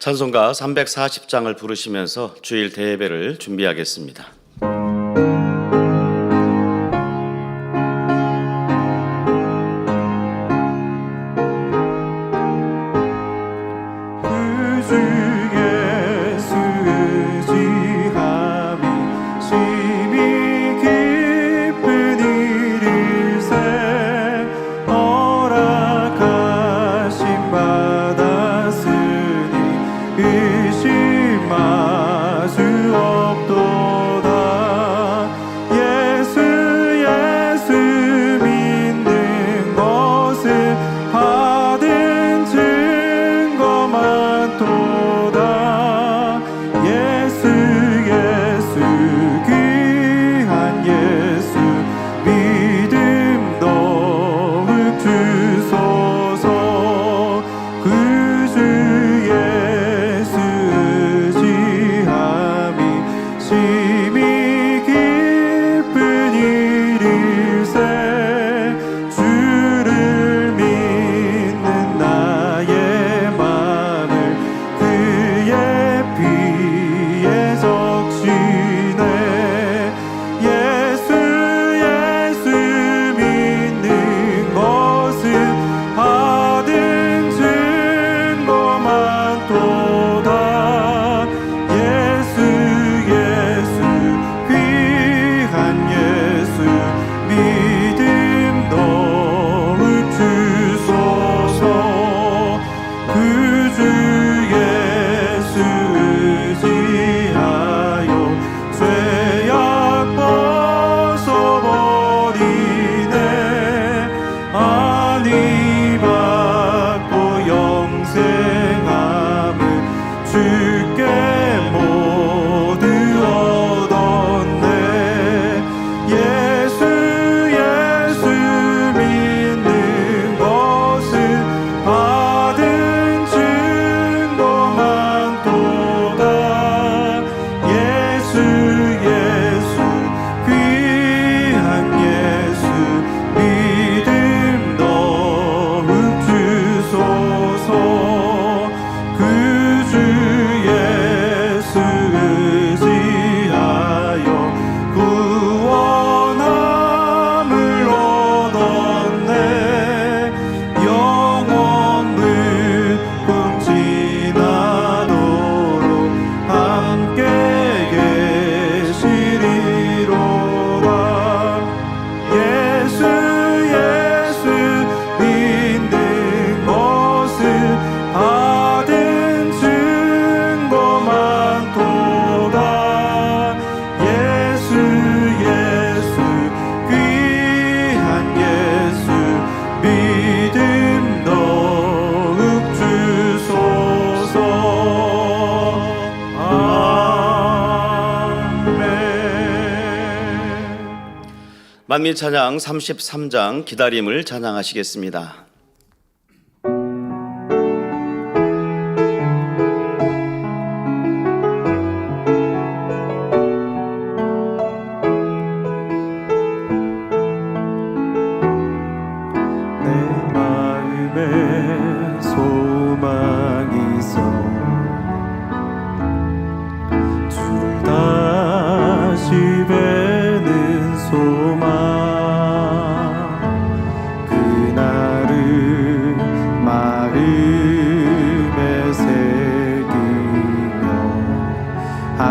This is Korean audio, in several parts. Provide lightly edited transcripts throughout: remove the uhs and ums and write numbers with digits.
찬송가 340장을 부르시면서 주일 대예배를 준비하겠습니다. 만민찬양 33장 기다림을 찬양하시겠습니다.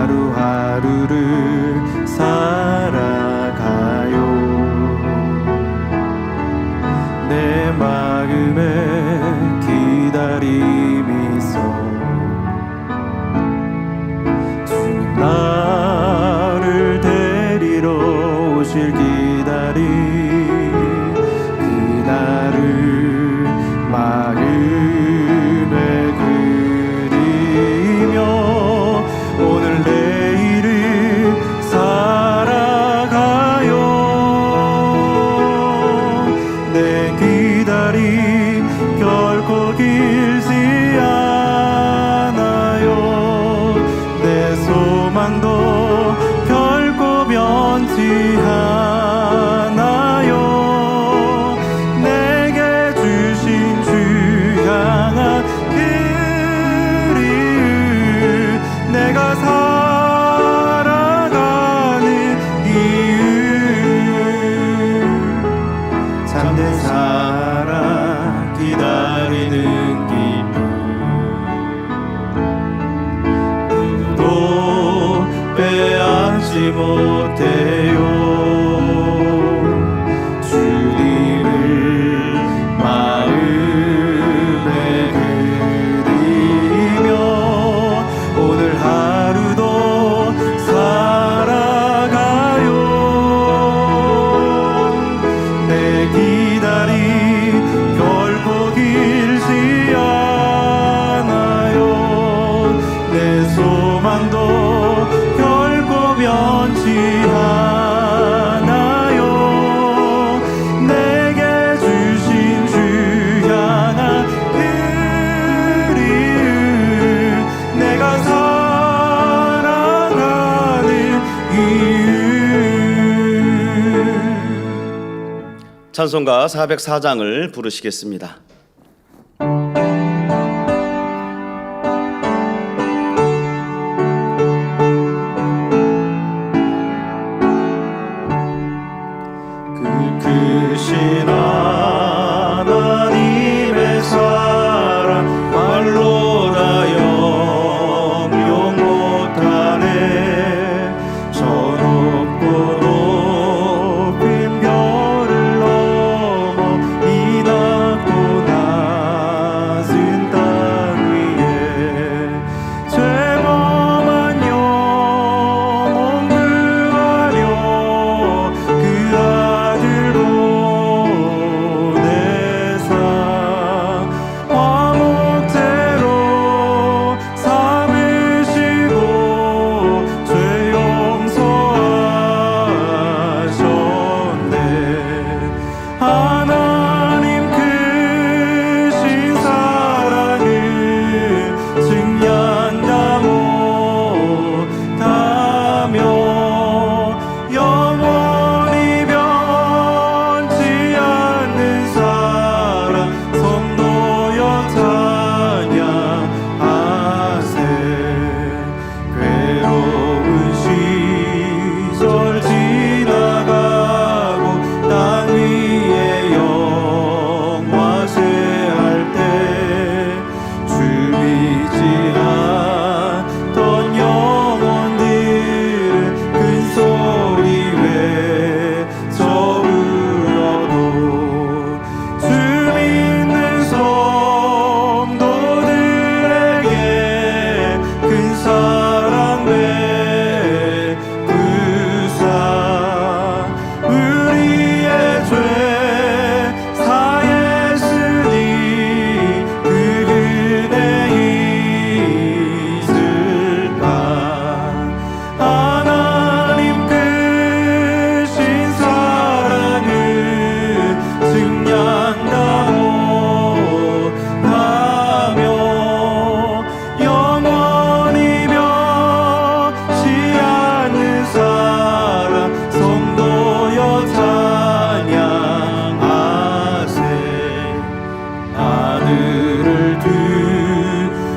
하루하루를 살아가요. 내 마음에 기다림이 있어 주님 나를 데리러 오실 기다림 그날을 마음에 그리며 오늘 내일을 살아가요. 내 기다림 결코 길지 않아요. 내 소망도 결코 변치 않아요. 내게 주신 주 향한 그리움 기다리는 기쁨 누구도 빼앗지 못해요. 주님을 마음에 그리며 오늘 하루도 살아가요. 내 기다림 결코 길지 않아요. 내 소망도 결코 변치 않아요. 내게 주신 주 향한 그리움 내가 살아가는 이유. 찬송가 404장을 부르시겠습니다. 크신 하나님의 사랑 말로 다 영용 못하네. 저 높고 높은 별을 넘어 이 낮고 낮은 땅 위에 죄범한 영혼 구하려 그 아들 보내사 화목제로 삼으시고 죄 용서하셨네. 하나님 크신 사랑을 증량다 못하며 영원히 변치 않는 사랑 성도여 찬양하세. 괴로운 시절 지나가고 땅 위에 영화세할 때 주 믿지 않던 영혼들은 큰 소리 외쳐 울어도 주 믿는 성도들에게 큰 사랑 베푸사 우리의 죄 사했으니 그 은혜 있을까. 하나님 크신 사랑을 증량다 못하며 영원히 변치 않는 사랑 성도여 찬양하세. 하늘을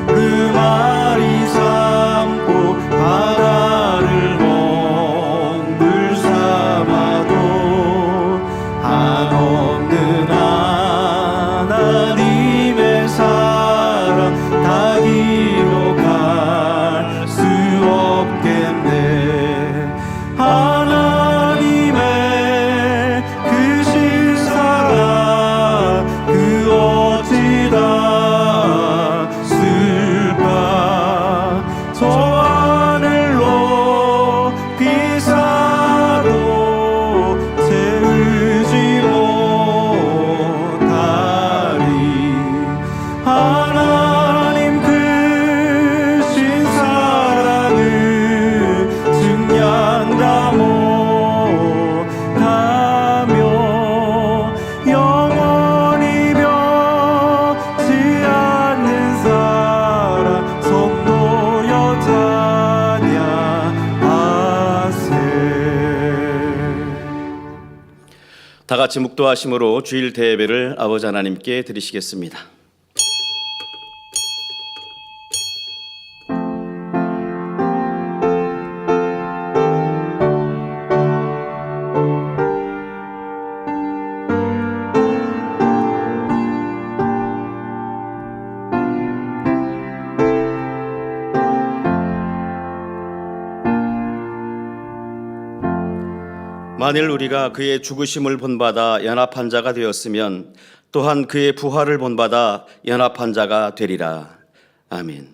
두루마리 삼고 바다를 몽불 삼아도 한없는 하나님의 사랑 다 기록할 수 없겠네. 하나님의 크신 사랑 그 어찌 닿을까. 저 하늘로 비사도 채우지 못하리. 하나님 크신 사랑을 증량다 못하며 영원히 변치 않는 사랑 성도여 찬양하세. 다 같이 묵도하심으로 주일 대예배를 아버지 하나님께 드리시겠습니다. 만일 우리가 그의 죽으심을 본받아 연합한 자가 되었으면 또한 그의 부활을 본받아 연합한 자가 되리라. 아멘.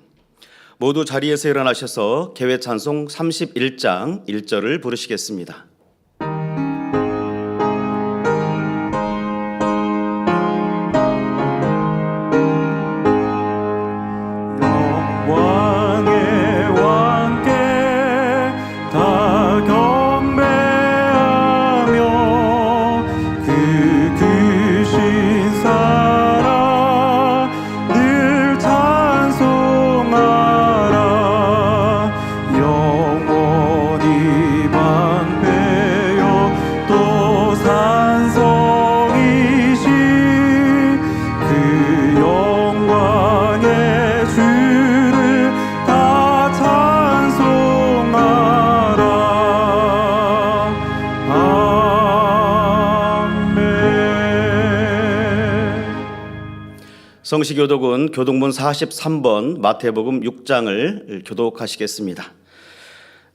모두 자리에서 일어나셔서 개회 찬송 31장 1절을 부르시겠습니다. 왕의 왕께 다 경배하며 그 크신 사랑 늘 찬송하라. 영원히 방패여 또 산성이신 그 영광의 주를 다 찬송하라. 아멘. 성시교독은 교독문 43번 마태복음 6장을 교독하시겠습니다.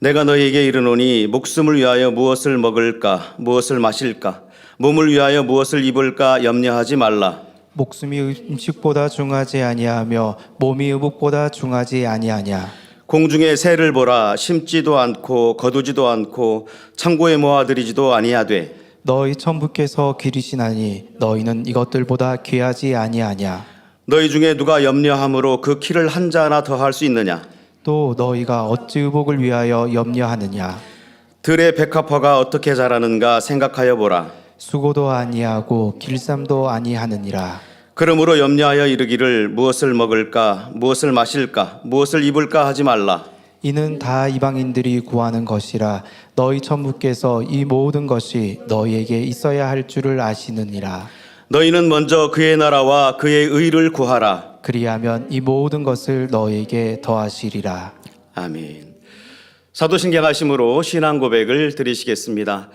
내가 너희에게 이르노니 목숨을 위하여 무엇을 먹을까 무엇을 마실까 몸을 위하여 무엇을 입을까 염려하지 말라. 목숨이 음식보다 중하지 아니하며 몸이 의복보다 중하지 아니하냐. 공중의 새를 보라. 심지도 않고 거두지도 않고 창고에 모아들이지도 아니하되 너희 천부께서 기르시나니 너희는 이것들보다 귀하지 아니하냐. 너희 중에 누가 염려함으로 그 키를 한 자나 더할 수 있느냐. 또 너희가 어찌 의복을 위하여 염려하느냐. 들의 백합화가 어떻게 자라는가 생각하여 보라. 수고도 아니하고 길쌈도 아니하느니라. 그러므로 염려하여 이르기를 무엇을 먹을까 무엇을 마실까 무엇을 입을까 하지 말라. 이는 다 이방인들이 구하는 것이라. 너희 천부께서 이 모든 것이 너희에게 있어야 할 줄을 아시느니라. 너희는 먼저 그의 나라와 그의 의를 구하라. 그리하면 이 모든 것을 너희에게 더하시리라. 아멘. 사도신경하심으로 신앙 고백을 드리시겠습니다.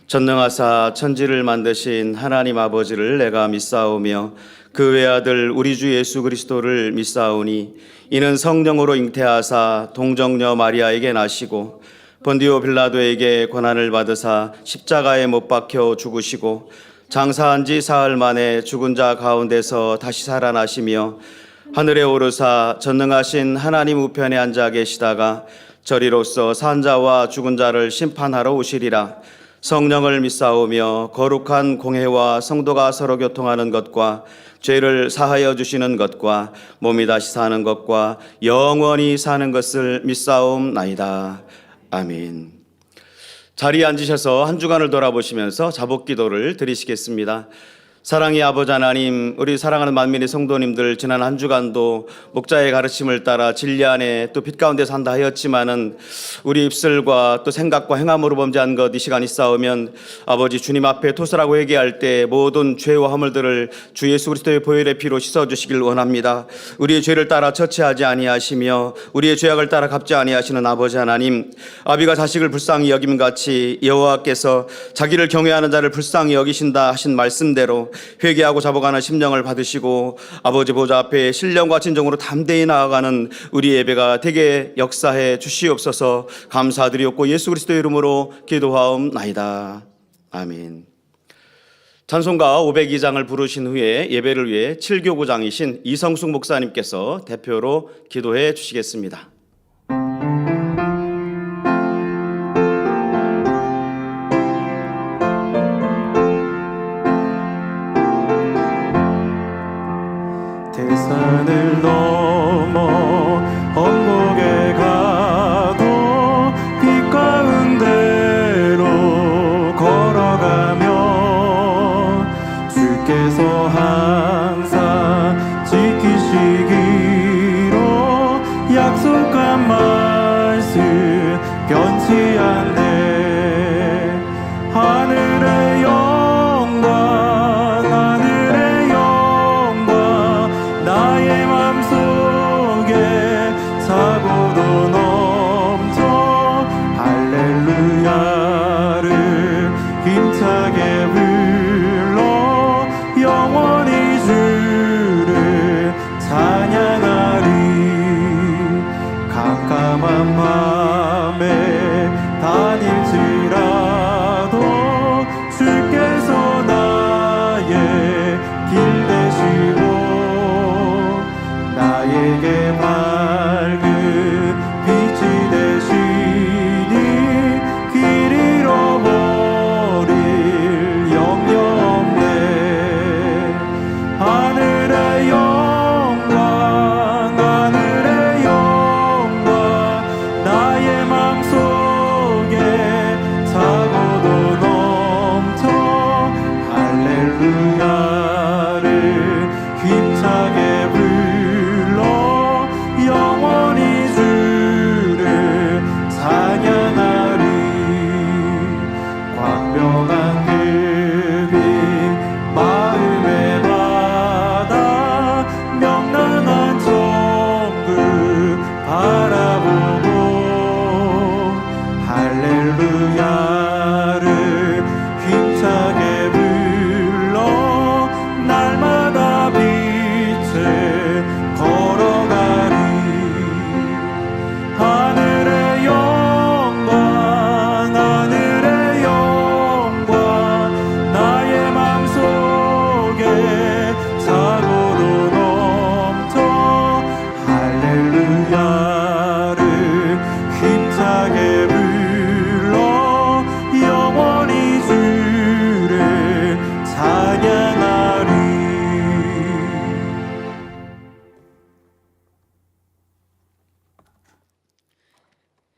전능하사 천지를 만드신 하나님 아버지를 내가 믿사오며 그 외아들 우리 주 예수 그리스도를 믿사오니 이는 성령으로 잉태하사 동정녀 마리아에게 나시고 본디오 빌라도에게 고난을 받으사 십자가에 못 박혀 죽으시고 장사한 지 사흘 만에 죽은 자 가운데서 다시 살아나시며 하늘에 오르사 전능하신 하나님 우편에 앉아 계시다가 저리로서 산 자와 죽은 자를 심판하러 오시리라. 성령을 믿사오며 거룩한 공회와 성도가 서로 교통하는 것과 죄를 사하여 주시는 것과 몸이 다시 사는 것과 영원히 사는 것을 믿사옵나이다. 아멘. 자리에 앉으셔서 한 주간을 돌아보시면서 자복기도를 드리시겠습니다. 사랑의 아버지 하나님, 우리 사랑하는 만민의 성도님들 지난 한 주간도 목자의 가르침을 따라 진리 안에 또 빛 가운데 산다 하였지만은 우리 입술과 또 생각과 행함으로 범죄한 것 이 시간이 싸우면 아버지 주님 앞에 토설하고 회개할 때 모든 죄와 허물들을 주 예수 그리스도의 보혈의 피로 씻어주시길 원합니다. 우리의 죄를 따라 처치하지 아니하시며 우리의 죄악을 따라 갚지 아니하시는 아버지 하나님, 아비가 자식을 불쌍히 여김같이 여호와께서 자기를 경외하는 자를 불쌍히 여기신다 하신 말씀대로 회개하고 잡아가는 심령을 받으시고 아버지 보좌 앞에 신령과 진정으로 담대히 나아가는 우리 예배가 되게 역사해 주시옵소서. 감사드리옵고 예수 그리스도의 이름으로 기도하옵나이다. 아멘. 찬송가 502장을 부르신 후에 예배를 위해 7교구장이신 이성숙 목사님께서 대표로 기도해 주시겠습니다. 대산을 넘어 언곡에 가도 빛 가운데로 걸어가며 주께서 항상 지키시기로 약속한 말씀 변치 않네. 하늘의 영광 하늘의 영광 나의 맘속에 사고도 넘쳐 할렐루야를 힘차게 불러 영원히 주를 찬양하리. 캄캄한 밤에 다니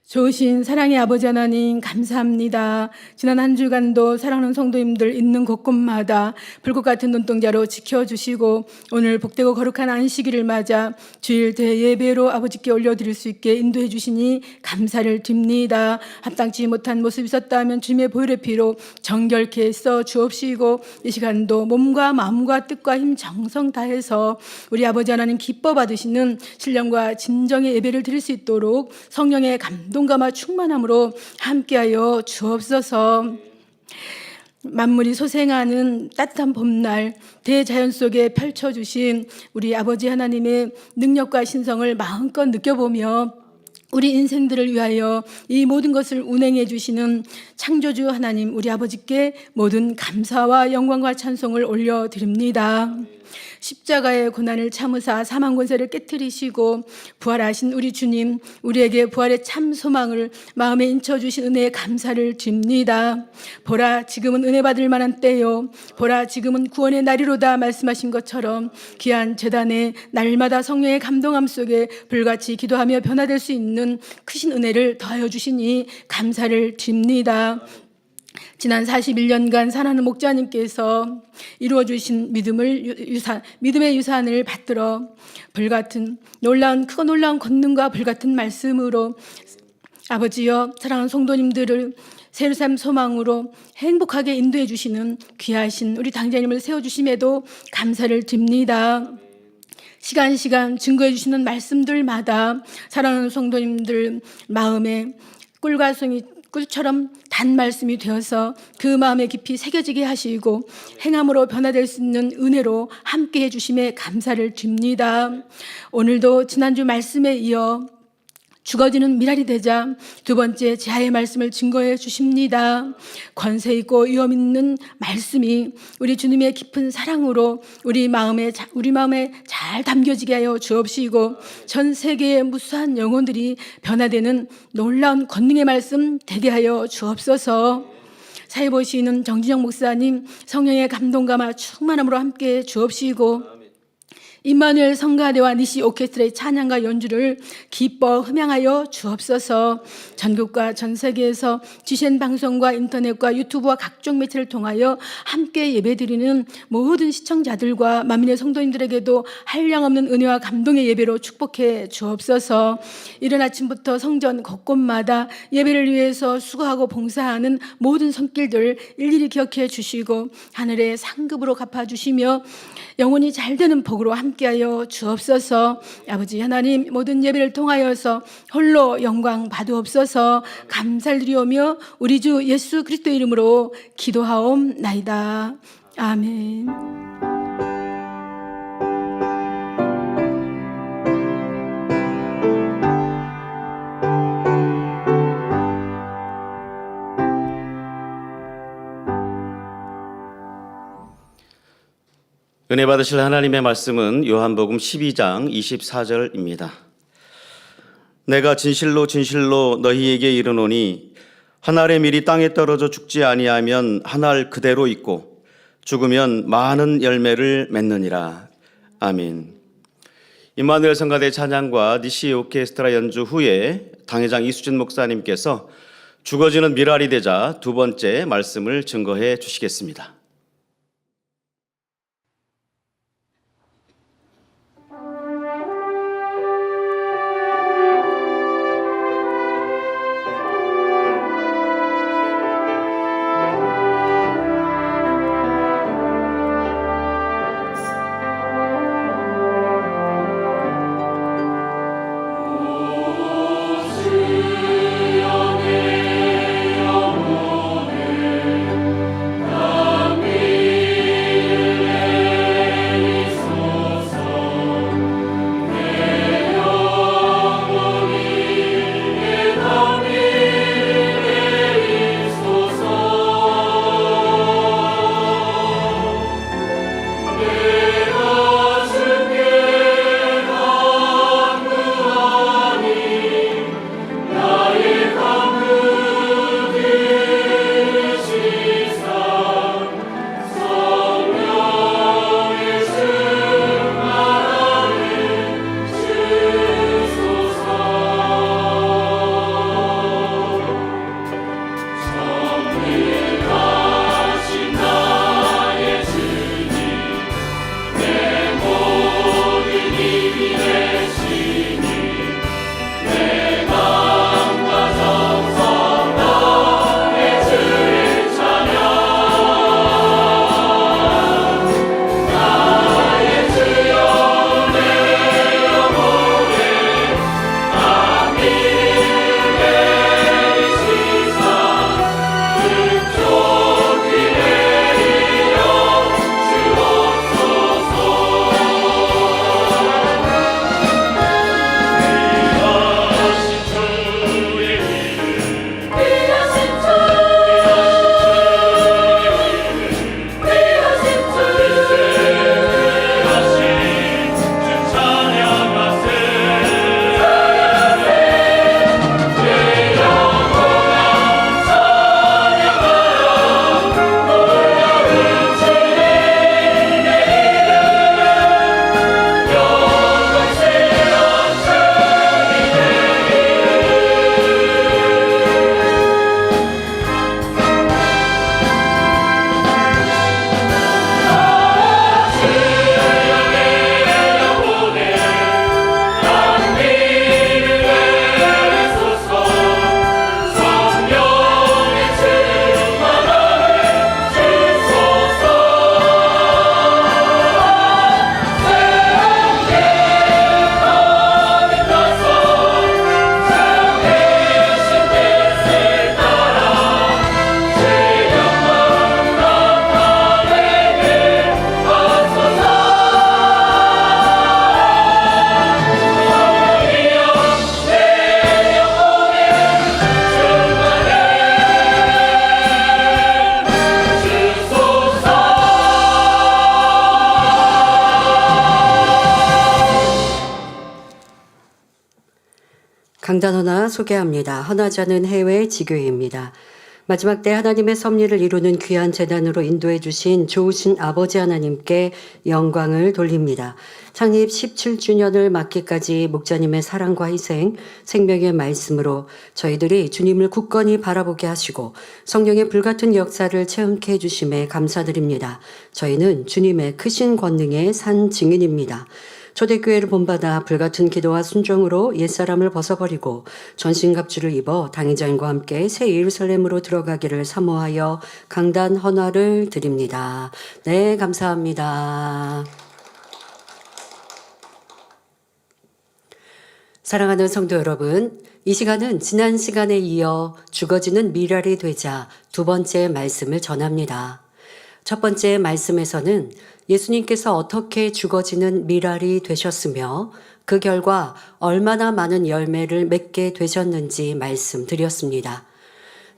좋으신 사랑의 아버지 하나님 감사합니다. 지난 한 주간도 사랑하는 성도님들 있는 곳곳마다 불꽃 같은 눈동자로 지켜주시고 오늘 복되고 거룩한 안식일을 맞아 주일 대예배로 아버지께 올려드릴 수 있게 인도해 주시니 감사를 드립니다. 합당치 못한 모습이 있었다면 주님의 보혈의 피로 정결케 써 주옵시고 이 시간도 몸과 마음과 뜻과 힘 정성 다해서 우리 아버지 하나님 기뻐 받으시는 신령과 진정의 예배를 드릴 수 있도록 성령의 감동감과 충만함으로 함께하여 주옵소서. 만물이 소생하는 따뜻한 봄날 대자연 속에 펼쳐주신 우리 아버지 하나님의 능력과 신성을 마음껏 느껴보며 우리 인생들을 위하여 이 모든 것을 운행해 주시는 창조주 하나님 우리 아버지께 모든 감사와 영광과 찬송을 올려드립니다. 십자가의 고난을 참으사 사망 권세를 깨뜨리시고 부활하신 우리 주님, 우리에게 부활의 참 소망을 마음에 인쳐주신 은혜에 감사를 드립니다. 보라 지금은 은혜 받을 만한 때요, 보라 지금은 구원의 날이로다 말씀하신 것처럼 귀한 제단에 날마다 성령의 감동함 속에 불같이 기도하며 변화될 수 있는 크신 은혜를 더하여 주시니 감사를 드립니다. 지난 41년간 사랑하는 목자님께서 이루어주신 믿음의 유산을 받들어 불같은 크고 놀라운 권능과 불같은 말씀으로 아버지여 사랑하는 성도님들을 새로 삶 소망으로 행복하게 인도해 주시는 귀하신 우리 당자님을 세워주심에도 감사를 드립니다. 시간 증거해 주시는 말씀들마다 사랑하는 성도님들 마음에 꿀과 송이 꿀처럼 단 말씀이 되어서 그 마음에 깊이 새겨지게 하시고 행함으로 변화될 수 있는 은혜로 함께해 주심에 감사를 드립니다. 오늘도 지난주 말씀에 이어 죽어지는 미랄이 되자 두 번째 제하의 말씀을 증거해 주십니다. 권세 있고 위험 있는 말씀이 우리 주님의 깊은 사랑으로 우리 마음에 잘 담겨지게 하여 주옵시고 전 세계의 무수한 영혼들이 변화되는 놀라운 권능의 말씀 되게 하여 주옵소서. 사회 보시는 정진영 목사님 성령의 감동감과 충만함으로 함께 주옵시고 임마누엘 성가대와 니시 오케스트라의 찬양과 연주를 기뻐 흠양하여 주옵소서. 전국과 전 세계에서 GCN 방송과 인터넷과 유튜브와 각종 매체를 통하여 함께 예배드리는 모든 시청자들과 만민의 성도님들에게도 한량없는 은혜와 감동의 예배로 축복해 주옵소서. 이른 아침부터 성전 곳곳마다 예배를 위해서 수고하고 봉사하는 모든 손길들 일일이 기억해 주시고 하늘의 상급으로 갚아주시며 영혼이 잘되는 복으로 함께하여 주옵소서. 아버지 하나님 모든 예배를 통하여서 홀로 영광 받으옵소서. 감사를 드리오며 우리 주 예수 그리스도 이름으로 기도하옵나이다. 아멘. 은혜 받으실 하나님의 말씀은 요한복음 12장 24절입니다. 내가 진실로 너희에게 이르노니 한 알의 밀이 땅에 떨어져 죽지 아니하면 한 알 그대로 있고 죽으면 많은 열매를 맺느니라. 아멘. 임마누엘 성가대 찬양과 니시 오케스트라 연주 후에 당회장 이수진 목사님께서 죽어지는 미랄이 되자 두 번째 말씀을 증거해 주시겠습니다. 영혼을 강단 헌화 소개합니다. 헌화자는 해외 지교회입니다. 마지막 때 하나님의 섭리를 이루는 귀한 재단으로 인도해 주신 좋으신 아버지 하나님께 영광을 돌립니다. 창립 17주년을 맞기까지 목자님의 사랑과 희생, 생명의 말씀으로 저희들이 주님을 굳건히 바라보게 하시고 성령의 불같은 역사를 체험케 해주심에 감사드립니다. 저희는 주님의 크신 권능의 산 증인입니다. 초대교회를 본받아 불같은 기도와 순종으로 옛사람을 벗어버리고 전신갑주를 입어 당의자인과 함께 새 예루살렘으로 들어가기를 사모하여 강단 헌화를 드립니다. 네, 감사합니다. 사랑하는 성도 여러분, 이 시간은 지난 시간에 이어 죽어지는 미랄이 되자 두 번째 말씀을 전합니다. 첫 번째 말씀에서는 예수님께서 어떻게 죽어지는 미랄이 되셨으며 그 결과 얼마나 많은 열매를 맺게 되셨는지 말씀드렸습니다.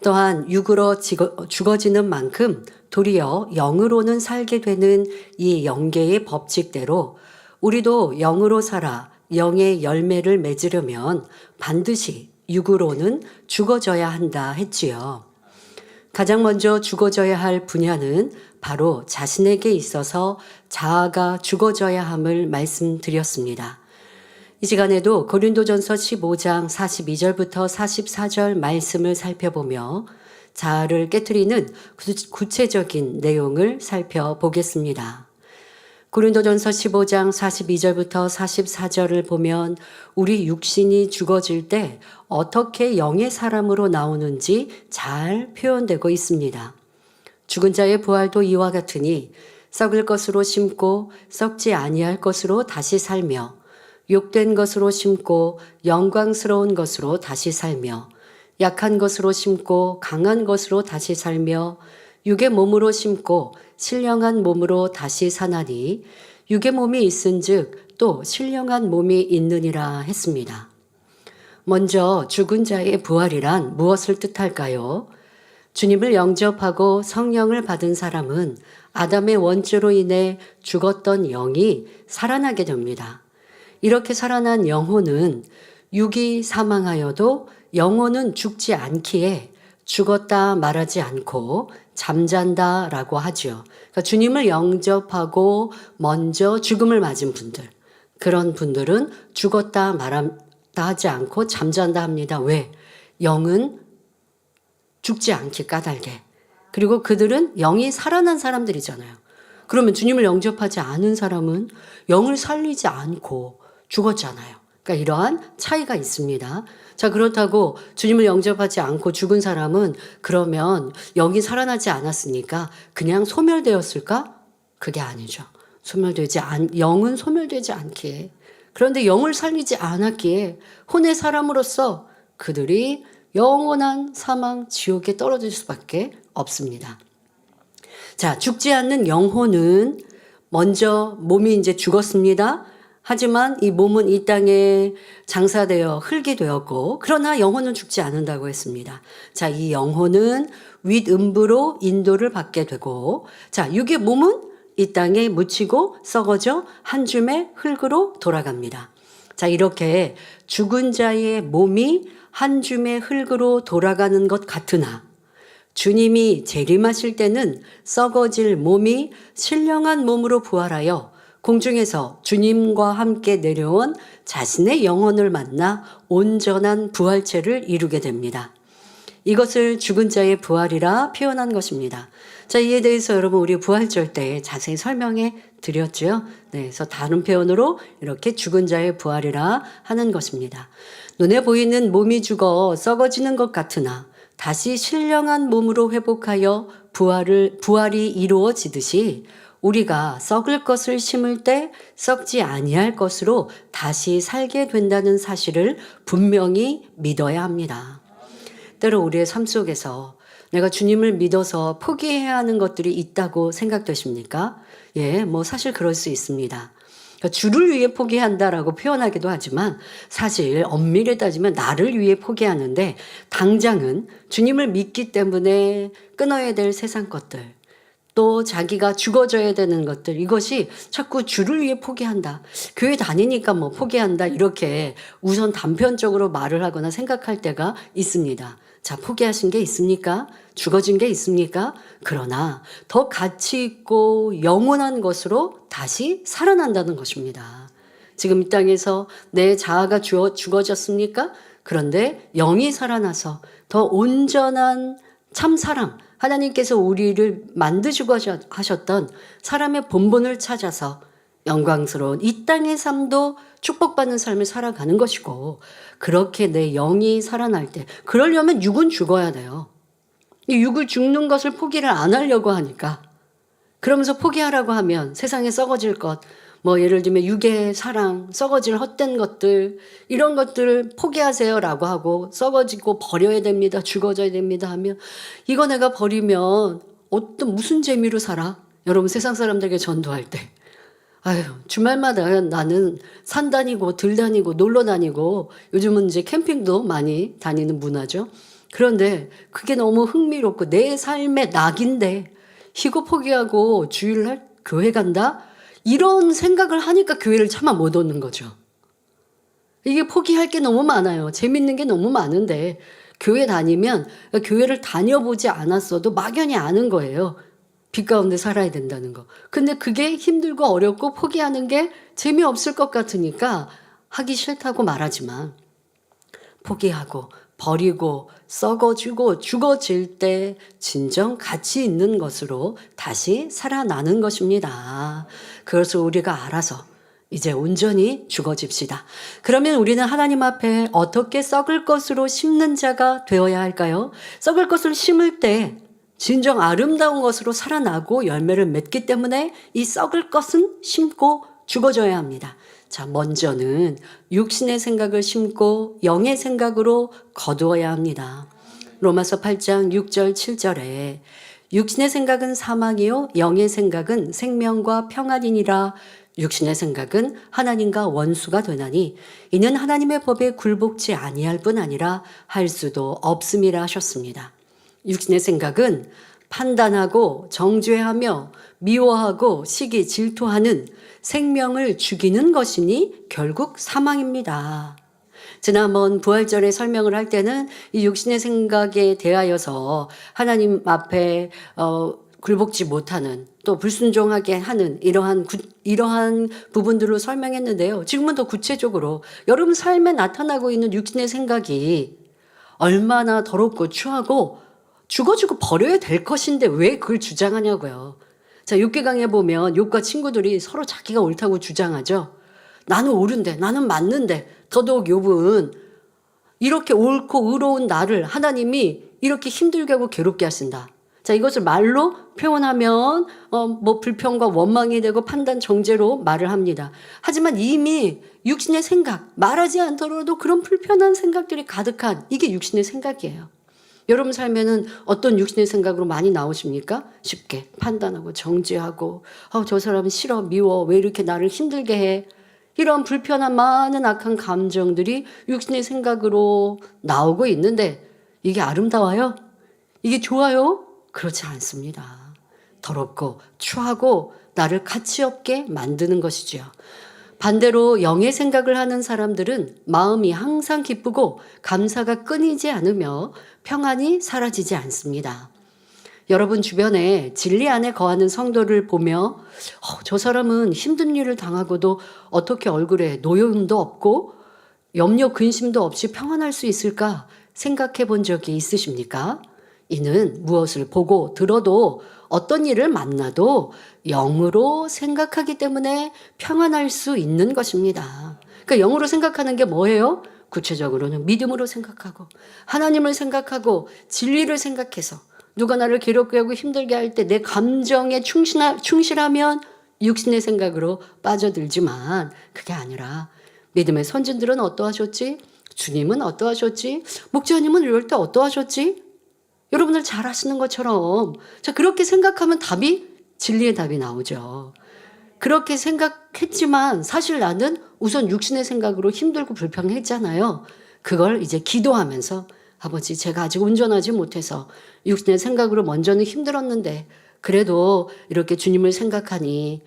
또한 육으로 죽어지는 만큼 도리어 영으로는 살게 되는 이 영계의 법칙대로 우리도 영으로 살아 영의 열매를 맺으려면 반드시 육으로는 죽어져야 한다 했지요. 가장 먼저 죽어져야 할 분야는 바로 자신에게 있어서 자아가 죽어져야 함을 말씀드렸습니다. 이 시간에도 고린도전서 15장 42절부터 44절 말씀을 살펴보며 자아를 깨트리는 구체적인 내용을 살펴보겠습니다. 고린도전서 15장 42절부터 44절을 보면 우리 육신이 죽어질 때 어떻게 영의 사람으로 나오는지 잘 표현되고 있습니다. 죽은 자의 부활도 이와 같으니 썩을 것으로 심고 썩지 아니할 것으로 다시 살며 욕된 것으로 심고 영광스러운 것으로 다시 살며 약한 것으로 심고 강한 것으로 다시 살며 육의 몸으로 심고 신령한 몸으로 다시 사나니 육의 몸이 있은즉 또 신령한 몸이 있느니라 했습니다. 먼저 죽은 자의 부활이란 무엇을 뜻할까요? 주님을 영접하고 성령을 받은 사람은 아담의 원죄로 인해 죽었던 영이 살아나게 됩니다. 이렇게 살아난 영혼은 육이 사망하여도 영혼은 죽지 않기에 죽었다 말하지 않고 잠잔다라고 하죠. 그러니까 주님을 영접하고 먼저 죽음을 맞은 분들, 그런 분들은 죽었다 말한다 하지 않고 잠잔다 합니다. 왜? 영은 죽지 않기 까닭에. 그리고 그들은 영이 살아난 사람들이잖아요. 그러면 주님을 영접하지 않은 사람은 영을 살리지 않고 죽었잖아요. 그러니까 이러한 차이가 있습니다. 자, 그렇다고 주님을 영접하지 않고 죽은 사람은 그러면 영이 살아나지 않았으니까 그냥 소멸되었을까? 그게 아니죠. 영은 소멸되지 않기에. 그런데 영을 살리지 않았기에 혼의 사람으로서 그들이 영원한 사망 지옥에 떨어질 수밖에 없습니다. 자, 죽지 않는 영혼은 먼저 몸이 이제 죽었습니다. 하지만 이 몸은 이 땅에 장사되어 흙이 되었고 그러나 영혼은 죽지 않는다고 했습니다. 자, 이 영혼은 윗음부로 인도를 받게 되고 자, 육의 몸은 이 땅에 묻히고 썩어져 한 줌의 흙으로 돌아갑니다. 자, 이렇게 죽은 자의 몸이 한 줌의 흙으로 돌아가는 것 같으나 주님이 재림하실 때는 썩어질 몸이 신령한 몸으로 부활하여 공중에서 주님과 함께 내려온 자신의 영혼을 만나 온전한 부활체를 이루게 됩니다. 이것을 죽은 자의 부활이라 표현한 것입니다. 자, 이에 대해서 여러분 우리 부활절 때 자세히 설명해 드렸죠. 네, 그래서 다른 표현으로 이렇게 죽은 자의 부활이라 하는 것입니다. 눈에 보이는 몸이 죽어 썩어지는 것 같으나 다시 신령한 몸으로 회복하여 부활이 이루어지듯이 우리가 썩을 것을 심을 때 썩지 아니할 것으로 다시 살게 된다는 사실을 분명히 믿어야 합니다. 때로 우리의 삶 속에서 내가 주님을 믿어서 포기해야 하는 것들이 있다고 생각되십니까? 예, 사실 그럴 수 있습니다. 그러니까 주를 위해 포기한다라고 표현하기도 하지만 사실 엄밀히 따지면 나를 위해 포기하는데 당장은 주님을 믿기 때문에 끊어야 될 세상 것들, 또 자기가 죽어져야 되는 것들, 이것이 자꾸 주를 위해 포기한다. 교회 다니니까 뭐 포기한다. 이렇게 우선 단편적으로 말을 하거나 생각할 때가 있습니다. 자, 포기하신 게 있습니까? 죽어진 게 있습니까? 그러나 더 가치 있고 영원한 것으로 다시 살아난다는 것입니다. 지금 이 땅에서 내 자아가 죽어졌습니까? 그런데 영이 살아나서 더 온전한 참사랑, 하나님께서 우리를 만드시고 하셨던 사람의 본분을 찾아서 영광스러운 이 땅의 삶도 축복받는 삶을 살아가는 것이고, 그렇게 내 영이 살아날 때, 그러려면 육은 죽어야 돼요. 이 육을 죽는 것을 포기를 안 하려고 하니까, 그러면서 포기하라고 하면 세상에 썩어질 것, 뭐 예를 들면 육의 사랑, 썩어질 헛된 것들, 이런 것들을 포기하세요라고 하고 썩어지고 버려야 됩니다. 죽어져야 됩니다 하면, 이거 내가 버리면 무슨 재미로 살아? 여러분, 세상 사람들에게 전도할 때 아유, 주말마다 나는 산 다니고 들 다니고 놀러 다니고, 요즘은 이제 캠핑도 많이 다니는 문화죠. 그런데 그게 너무 흥미롭고 내 삶의 낙인데 이거 포기하고 주일날 교회 간다? 이런 생각을 하니까 교회를 차마 못 오는 거죠. 이게 포기할 게 너무 많아요. 재밌는 게 너무 많은데 교회 다니면, 교회를 다녀보지 않았어도 막연히 아는 거예요. 빛 가운데 살아야 된다는 거. 근데 그게 힘들고 어렵고 포기하는 게 재미없을 것 같으니까 하기 싫다고 말하지만, 포기하고 버리고 썩어지고 죽어질 때 진정 가치 있는 것으로 다시 살아나는 것입니다. 그것을 우리가 알아서 이제 온전히 죽어집시다. 그러면 우리는 하나님 앞에 어떻게 썩을 것으로 심는 자가 되어야 할까요? 썩을 것을 심을 때 진정 아름다운 것으로 살아나고 열매를 맺기 때문에 이 썩을 것은 심고 죽어져야 합니다. 자, 먼저는 육신의 생각을 심고 영의 생각으로 거두어야 합니다. 로마서 8장 6절 7절에 육신의 생각은 사망이요 영의 생각은 생명과 평안이니라. 육신의 생각은 하나님과 원수가 되나니 이는 하나님의 법에 굴복치 아니할 뿐 아니라 할 수도 없음이라 하셨습니다. 육신의 생각은 판단하고 정죄하며 미워하고 시기 질투하는 생명을 죽이는 것이니 결국 사망입니다. 지난번 부활절에 설명을 할 때는 이 육신의 생각에 대하여서 하나님 앞에 굴복지 못하는, 또 불순종하게 하는 이러한 부분들을 설명했는데요. 지금은 더 구체적으로 여러분 삶에 나타나고 있는 육신의 생각이 얼마나 더럽고 추하고 죽어주고 버려야 될 것인데 왜 그걸 주장하냐고요. 자, 욥기강에 보면 욥과 친구들이 서로 자기가 옳다고 주장하죠. 나는 옳은데, 나는 맞는데, 더더욱 욥은 이렇게 옳고 의로운 나를 하나님이 이렇게 힘들게 하고 괴롭게 하신다. 자, 이것을 말로 표현하면 불평과 원망이 되고 판단 정죄로 말을 합니다. 하지만 이미 육신의 생각, 말하지 않더라도 그런 불편한 생각들이 가득한, 이게 육신의 생각이에요. 여러분 삶에는 어떤 육신의 생각으로 많이 나오십니까? 쉽게 판단하고 정죄하고, 저 사람은 싫어, 미워, 왜 이렇게 나를 힘들게 해? 이런 불편한 많은 악한 감정들이 육신의 생각으로 나오고 있는데, 이게 아름다워요? 이게 좋아요? 그렇지 않습니다. 더럽고 추하고 나를 가치 없게 만드는 것이죠. 반대로 영의 생각을 하는 사람들은 마음이 항상 기쁘고 감사가 끊이지 않으며 평안이 사라지지 않습니다. 여러분 주변에 진리 안에 거하는 성도를 보며 저 사람은 힘든 일을 당하고도 어떻게 얼굴에 노여움도 없고 염려 근심도 없이 평안할 수 있을까 생각해 본 적이 있으십니까? 이는 무엇을 보고 들어도 어떤 일을 만나도 영으로 생각하기 때문에 평안할 수 있는 것입니다. 그러니까 영으로 생각하는 게 뭐예요? 구체적으로는 믿음으로 생각하고 하나님을 생각하고 진리를 생각해서 누가 나를 괴롭게 하고 힘들게 할 때 내 감정에 충실하면 육신의 생각으로 빠져들지만, 그게 아니라 믿음의 선진들은 어떠하셨지? 주님은 어떠하셨지? 목자님은 이럴 때 어떠하셨지? 여러분들 잘 아시는 것처럼, 자, 그렇게 생각하면 진리의 답이 나오죠. 그렇게 생각했지만 사실 나는 우선 육신의 생각으로 힘들고 불평했잖아요. 그걸 이제 기도하면서, 아버지, 제가 아직 온전하지 못해서 육신의 생각으로 먼저는 힘들었는데 그래도 이렇게 주님을 생각하니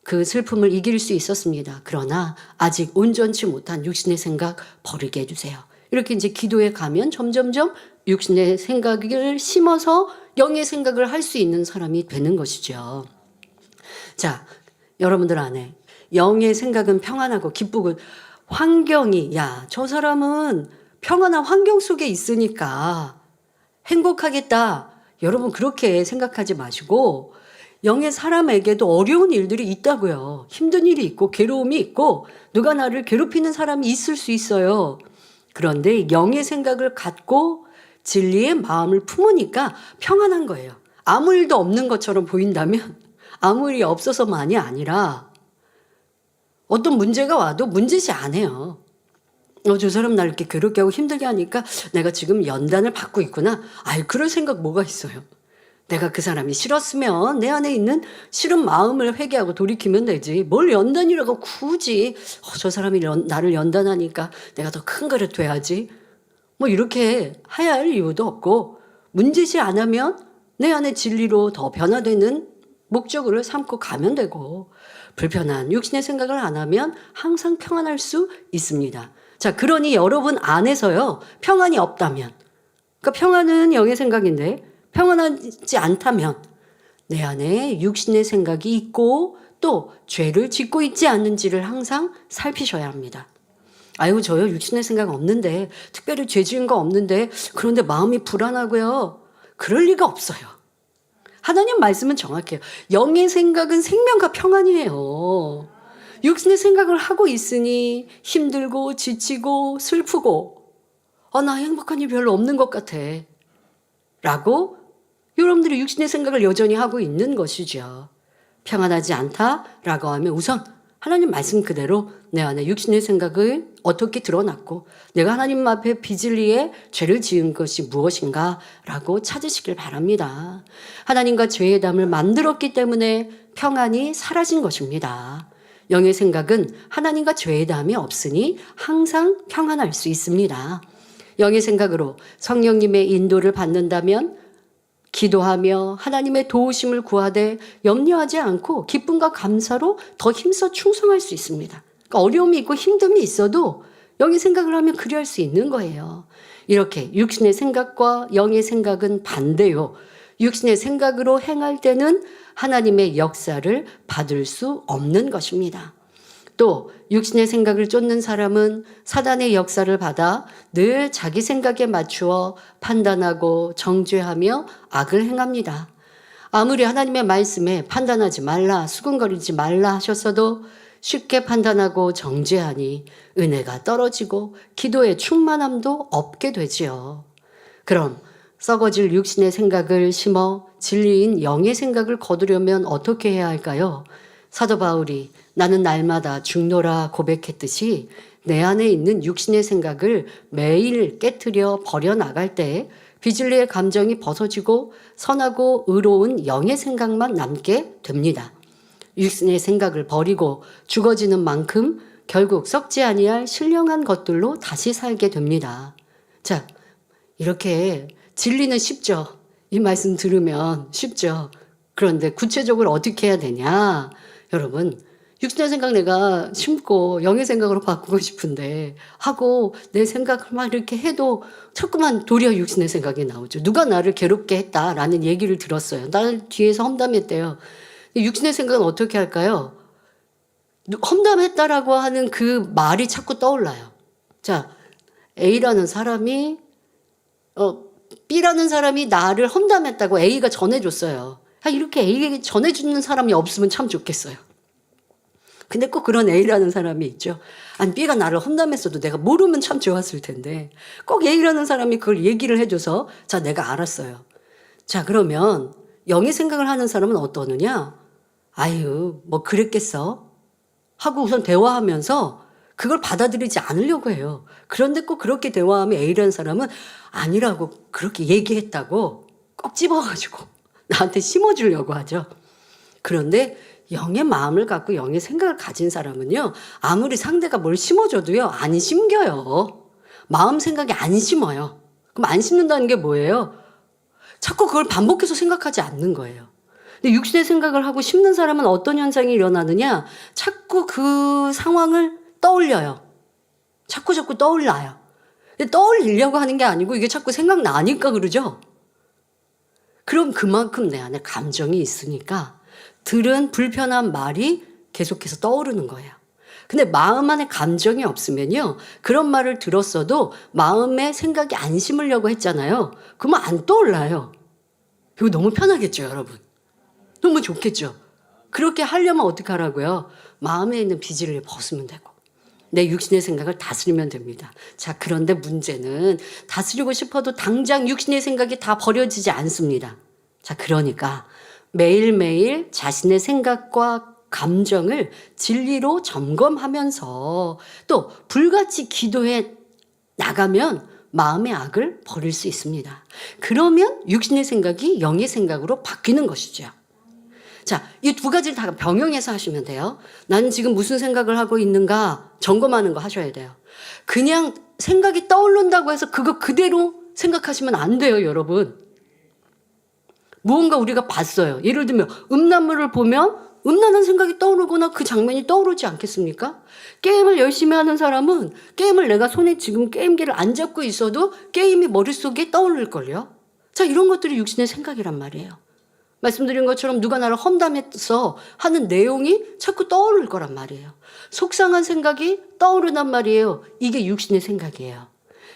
그 슬픔을 이길 수 있었습니다. 그러나 아직 온전치 못한 육신의 생각 버리게 해주세요. 이렇게 이제 기도에 가면 점점점 육신의 생각을 심어서 영의 생각을 할 수 있는 사람이 되는 것이죠. 자, 여러분들 안에 영의 생각은 평안하고 기쁘고 환경이, 야, 저 사람은 평안한 환경 속에 있으니까 행복하겠다. 여러분 그렇게 생각하지 마시고 영의 사람에게도 어려운 일들이 있다고요. 힘든 일이 있고 괴로움이 있고 누가 나를 괴롭히는 사람이 있을 수 있어요. 그런데 영의 생각을 갖고 진리의 마음을 품으니까 평안한 거예요. 아무 일도 없는 것처럼 보인다면 아무 일이 없어서만이 아니라 어떤 문제가 와도 문제시 안 해요. 저 사람 날 이렇게 괴롭게 하고 힘들게 하니까 내가 지금 연단을 받고 있구나. 아이, 그럴 생각 뭐가 있어요. 내가 그 사람이 싫었으면 내 안에 있는 싫은 마음을 회개하고 돌이키면 되지. 뭘 연단이라고 굳이 저 사람이 나를 연단하니까 내가 더 큰 그릇 돼야지. 뭐 이렇게 해야 할 이유도 없고 문제시 안 하면 내 안에 진리로 더 변화되는 목적을 삼고 가면 되고 불편한 육신의 생각을 안 하면 항상 평안할 수 있습니다. 자, 그러니 여러분 안에서요, 평안이 없다면, 그러니까 평안은 영의 생각인데 평안하지 않다면 내 안에 육신의 생각이 있고 또 죄를 짓고 있지 않는지를 항상 살피셔야 합니다. 아이고, 저요 육신의 생각 없는데, 특별히 죄 지은 거 없는데, 그런데 마음이 불안하고요. 그럴 리가 없어요. 하나님 말씀은 정확해요. 영의 생각은 생명과 평안이에요. 육신의 생각을 하고 있으니 힘들고 지치고 슬프고 나 행복한 일 별로 없는 것 같아 라고 여러분들이 육신의 생각을 여전히 하고 있는 것이죠. 평안하지 않다라고 하면 우선 하나님 말씀 그대로 내 안에 육신의 생각을 어떻게 드러났고 내가 하나님 앞에 빚을 위해 죄를 지은 것이 무엇인가 라고 찾으시길 바랍니다. 하나님과 죄의 담을 만들었기 때문에 평안이 사라진 것입니다. 영의 생각은 하나님과 죄의 담이 없으니 항상 평안할 수 있습니다. 영의 생각으로 성령님의 인도를 받는다면 기도하며 하나님의 도우심을 구하되 염려하지 않고 기쁨과 감사로 더 힘써 충성할 수 있습니다. 그러니까 어려움이 있고 힘듦이 있어도 영의 생각을 하면 그리할 수 있는 거예요. 이렇게 육신의 생각과 영의 생각은 반대요. 육신의 생각으로 행할 때는 하나님의 역사를 받을 수 없는 것입니다. 또 육신의 생각을 쫓는 사람은 사단의 역사를 받아 늘 자기 생각에 맞추어 판단하고 정죄하며 악을 행합니다. 아무리 하나님의 말씀에 판단하지 말라, 수군거리지 말라 하셨어도 쉽게 판단하고 정죄하니 은혜가 떨어지고 기도의 충만함도 없게 되지요. 그럼 썩어질 육신의 생각을 심어 진리인 영의 생각을 거두려면 어떻게 해야 할까요? 사도 바울이 나는 날마다 죽노라 고백했듯이 내 안에 있는 육신의 생각을 매일 깨트려 버려나갈 때 비질리의 감정이 벗어지고 선하고 의로운 영의 생각만 남게 됩니다. 육신의 생각을 버리고 죽어지는 만큼 결국 썩지 아니할 신령한 것들로 다시 살게 됩니다. 자, 이렇게 진리는 쉽죠. 이 말씀 들으면 쉽죠. 그런데 구체적으로 어떻게 해야 되냐? 여러분, 육신의 생각 내가 심고 영의 생각으로 바꾸고 싶은데 하고 내 생각을 막 이렇게 해도 자꾸만 도리어 육신의 생각이 나오죠. 누가 나를 괴롭게 했다라는 얘기를 들었어요. 나를 뒤에서 험담했대요. 육신의 생각은 어떻게 할까요? 험담했다라고 하는 그 말이 자꾸 떠올라요. 자, A라는 사람이 B라는 사람이 나를 험담했다고 A가 전해줬어요. 이렇게 A에게 전해주는 사람이 없으면 참 좋겠어요. 근데 꼭 그런 A라는 사람이 있죠. 아니, B가 나를 험담했어도 내가 모르면 참 좋았을 텐데 꼭 A라는 사람이 그걸 얘기를 해줘서 자, 내가 알았어요. 자, 그러면 영의 생각을 하는 사람은 어떠느냐? 아유, 뭐 그랬겠어? 하고 우선 대화하면서 그걸 받아들이지 않으려고 해요. 그런데 꼭 그렇게 대화하면 A라는 사람은 아니라고 그렇게 얘기했다고 꼭 집어가지고 나한테 심어주려고 하죠. 그런데 영의 마음을 갖고 영의 생각을 가진 사람은요, 아무리 상대가 뭘 심어줘도요, 안 심겨요. 마음 생각이 안 심어요. 그럼 안 심는다는 게 뭐예요? 자꾸 그걸 반복해서 생각하지 않는 거예요. 근데 육신의 생각을 하고 싶는 사람은 어떤 현상이 일어나느냐? 자꾸 그 상황을 떠올려요. 자꾸 떠올라요. 근데 떠올리려고 하는 게 아니고 이게 자꾸 생각나니까 그러죠? 그럼 그만큼 내 안에 감정이 있으니까 들은 불편한 말이 계속해서 떠오르는 거예요. 근데 마음 안에 감정이 없으면요, 그런 말을 들었어도 마음에 생각이 안 심으려고 했잖아요. 그러면 안 떠올라요. 이거 너무 편하겠죠, 여러분? 너무 좋겠죠? 그렇게 하려면 어떻게 하라고요? 마음에 있는 비질을 벗으면 되고 내 육신의 생각을 다스리면 됩니다. 자, 그런데 문제는 다스리고 싶어도 당장 육신의 생각이 다 버려지지 않습니다. 자, 그러니까 매일매일 자신의 생각과 감정을 진리로 점검하면서 또 불같이 기도해 나가면 마음의 악을 버릴 수 있습니다. 그러면 육신의 생각이 영의 생각으로 바뀌는 것이죠. 자, 이 두 가지를 다 병행해서 하시면 돼요. 나는 지금 무슨 생각을 하고 있는가 점검하는 거 하셔야 돼요. 그냥 생각이 떠오른다고 해서 그거 그대로 생각하시면 안 돼요, 여러분. 무언가 우리가 봤어요. 예를 들면 음란물을 보면 음란한 생각이 떠오르거나 그 장면이 떠오르지 않겠습니까? 게임을 열심히 하는 사람은 게임을 내가 손에 지금 게임기를 안 잡고 있어도 게임이 머릿속에 떠오를걸요. 자, 이런 것들이 육신의 생각이란 말이에요. 말씀드린 것처럼 누가 나를 험담해서 하는 내용이 자꾸 떠오를 거란 말이에요. 속상한 생각이 떠오르단 말이에요. 이게 육신의 생각이에요.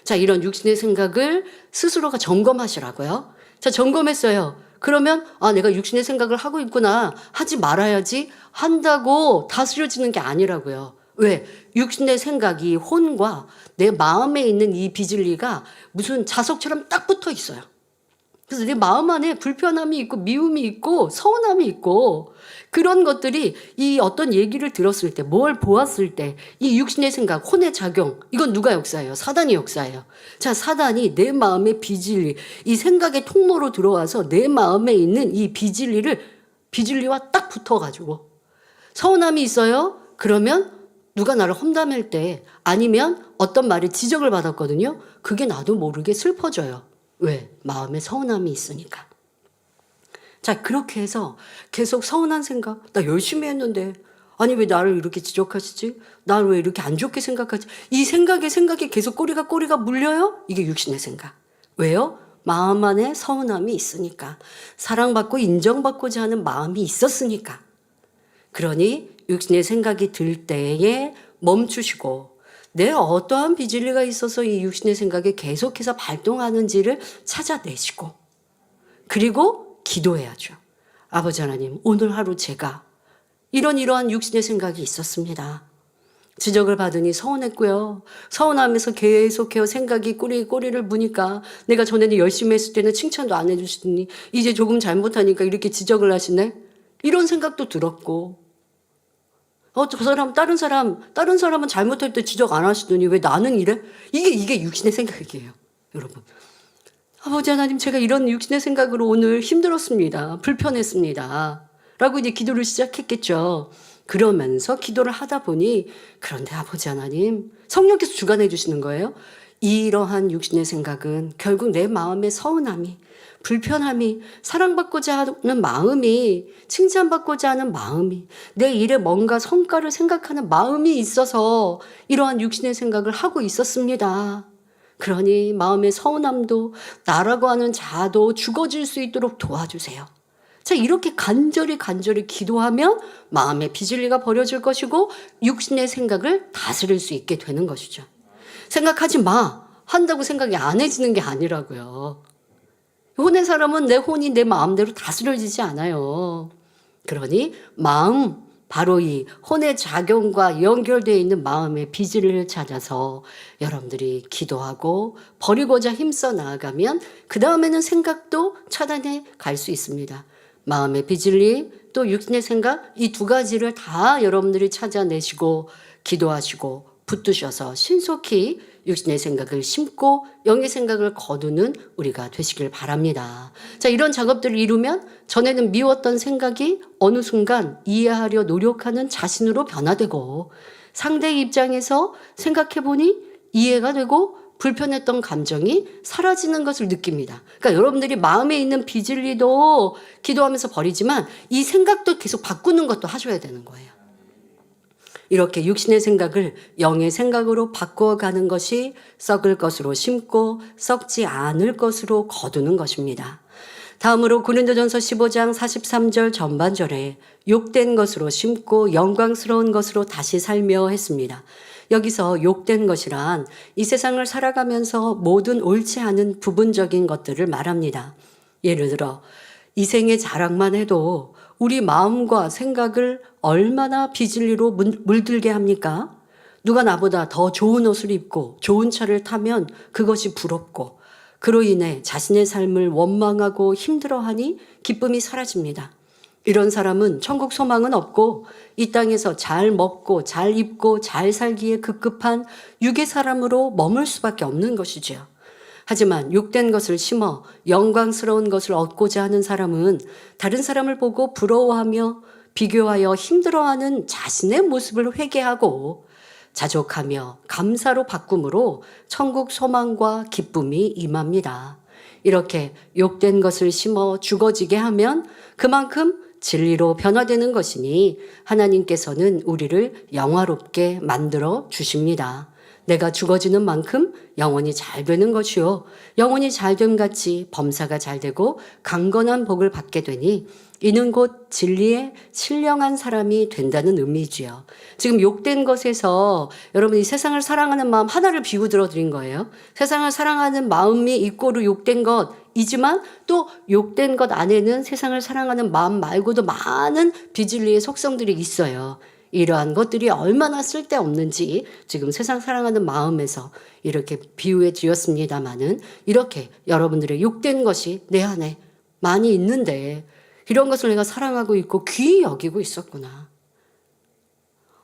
자, 이런 육신의 생각을 스스로가 점검하시라고요. 자, 점검했어요. 그러면 내가 육신의 생각을 하고 있구나. 하지 말아야지 한다고 다스려지는 게 아니라고요. 왜? 육신의 생각이 혼과 내 마음에 있는 이 비진리가 무슨 자석처럼 딱 붙어 있어요. 그래서 내 마음 안에 불편함이 있고 미움이 있고 서운함이 있고 그런 것들이 이 어떤 얘기를 들었을 때 뭘 보았을 때 이 육신의 생각, 혼의 작용 이건 누가 역사예요? 사단이 역사예요. 자, 사단이 내 마음의 비진리 이 생각의 통로로 들어와서 내 마음에 있는 이 비진리와 딱 붙어가지고 서운함이 있어요? 그러면 누가 나를 험담할 때 아니면 어떤 말에 지적을 받았거든요. 그게 나도 모르게 슬퍼져요. 왜? 마음에 서운함이 있으니까. 자, 그렇게 해서 계속 서운한 생각, 나 열심히 했는데 아니 왜 나를 이렇게 지적하시지? 나를 왜 이렇게 안 좋게 생각하지? 이 생각에 계속 꼬리가 물려요? 이게 육신의 생각. 왜요? 마음 안에 서운함이 있으니까. 사랑받고 인정받고자 하는 마음이 있었으니까. 그러니 육신의 생각이 들 때에 멈추시고 내 어떠한 비진리가 있어서 이 육신의 생각이 계속해서 발동하는지를 찾아내시고 그리고 기도해야죠. 아버지 하나님, 오늘 하루 제가 이러한 육신의 생각이 있었습니다. 지적을 받으니 서운했고요. 서운하면서 계속해요. 생각이 꼬리를 무니까 내가 전에는 열심히 했을 때는 칭찬도 안 해주시더니 이제 조금 잘못하니까 이렇게 지적을 하시네. 이런 생각도 들었고 저 사람 다른 사람은 잘못할 때 지적 안 하시더니 왜 나는 이래? 이게 육신의 생각이에요, 여러분. 아버지 하나님, 제가 이런 육신의 생각으로 오늘 힘들었습니다. 불편했습니다. 라고 이제 기도를 시작했겠죠. 그러면서 기도를 하다 보니 그런데 아버지 하나님, 성령께서 주관해 주시는 거예요. 이러한 육신의 생각은 결국 내 마음의 서운함이 불편함이 사랑받고자 하는 마음이 칭찬받고자 하는 마음이 내 일에 뭔가 성과를 생각하는 마음이 있어서 이러한 육신의 생각을 하고 있었습니다. 그러니 마음의 서운함도 나라고 하는 자아도 죽어질 수 있도록 도와주세요. 자, 이렇게 간절히 기도하면 마음의 비진리가 버려질 것이고 육신의 생각을 다스릴 수 있게 되는 것이죠. 생각하지 마 한다고 생각이 안 해지는 게 아니라고요. 혼의 사람은 내 혼이 내 마음대로 다스려지지 않아요. 그러니 마음, 바로 이 혼의 작용과 연결되어 있는 마음의 비진리를 찾아서 여러분들이 기도하고 버리고자 힘써 나아가면 그 다음에는 생각도 차단해 갈 수 있습니다. 마음의 비진리 또 육신의 생각 이 두 가지를 다 여러분들이 찾아내시고 기도하시고 붙드셔서 신속히 육신의 생각을 심고 영의 생각을 거두는 우리가 되시길 바랍니다. 자, 이런 작업들을 이루면 전에는 미웠던 생각이 어느 순간 이해하려 노력하는 자신으로 변화되고 상대의 입장에서 생각해보니 이해가 되고 불편했던 감정이 사라지는 것을 느낍니다. 그러니까 여러분들이 마음에 있는 비질리도 기도하면서 버리지만 이 생각도 계속 바꾸는 것도 하셔야 되는 거예요. 이렇게 육신의 생각을 영의 생각으로 바꿔가는 것이 썩을 것으로 심고 썩지 않을 것으로 거두는 것입니다. 다음으로 고린도전서 15장 43절 전반절에 욕된 것으로 심고 영광스러운 것으로 다시 살며 했습니다. 여기서 욕된 것이란 이 세상을 살아가면서 모든 옳지 않은 부분적인 것들을 말합니다. 예를 들어 이 생의 자랑만 해도 우리 마음과 생각을 얼마나 비진리로 물들게 합니까? 누가 나보다 더 좋은 옷을 입고 좋은 차를 타면 그것이 부럽고 그로 인해 자신의 삶을 원망하고 힘들어하니 기쁨이 사라집니다. 이런 사람은 천국 소망은 없고 이 땅에서 잘 먹고 잘 입고 잘 살기에 급급한 육의 사람으로 머물 수밖에 없는 것이지요. 하지만 욕된 것을 심어 영광스러운 것을 얻고자 하는 사람은 다른 사람을 보고 부러워하며 비교하여 힘들어하는 자신의 모습을 회개하고 자족하며 감사로 바꿈으로 천국 소망과 기쁨이 임합니다. 이렇게 욕된 것을 심어 죽어지게 하면 그만큼 진리로 변화되는 것이니 하나님께서는 우리를 영화롭게 만들어 주십니다. 내가 죽어지는 만큼 영혼이 잘 되는 것이요. 영혼이 잘됨 같이 범사가 잘 되고 강건한 복을 받게 되니 이는 곧 진리에 신령한 사람이 된다는 의미지요. 지금 욕된 것에서 여러분이 세상을 사랑하는 마음 하나를 비유 들어드린 거예요. 세상을 사랑하는 마음이 이꼬르 욕된 것이지만 또 욕된 것 안에는 세상을 사랑하는 마음 말고도 많은 비진리의 속성들이 있어요. 이러한 것들이 얼마나 쓸데없는지 지금 세상 사랑하는 마음에서 이렇게 비유해 주었습니다마는 이렇게 여러분들의 욕된 것이 내 안에 많이 있는데 이런 것을 내가 사랑하고 있고 귀히 여기고 있었구나.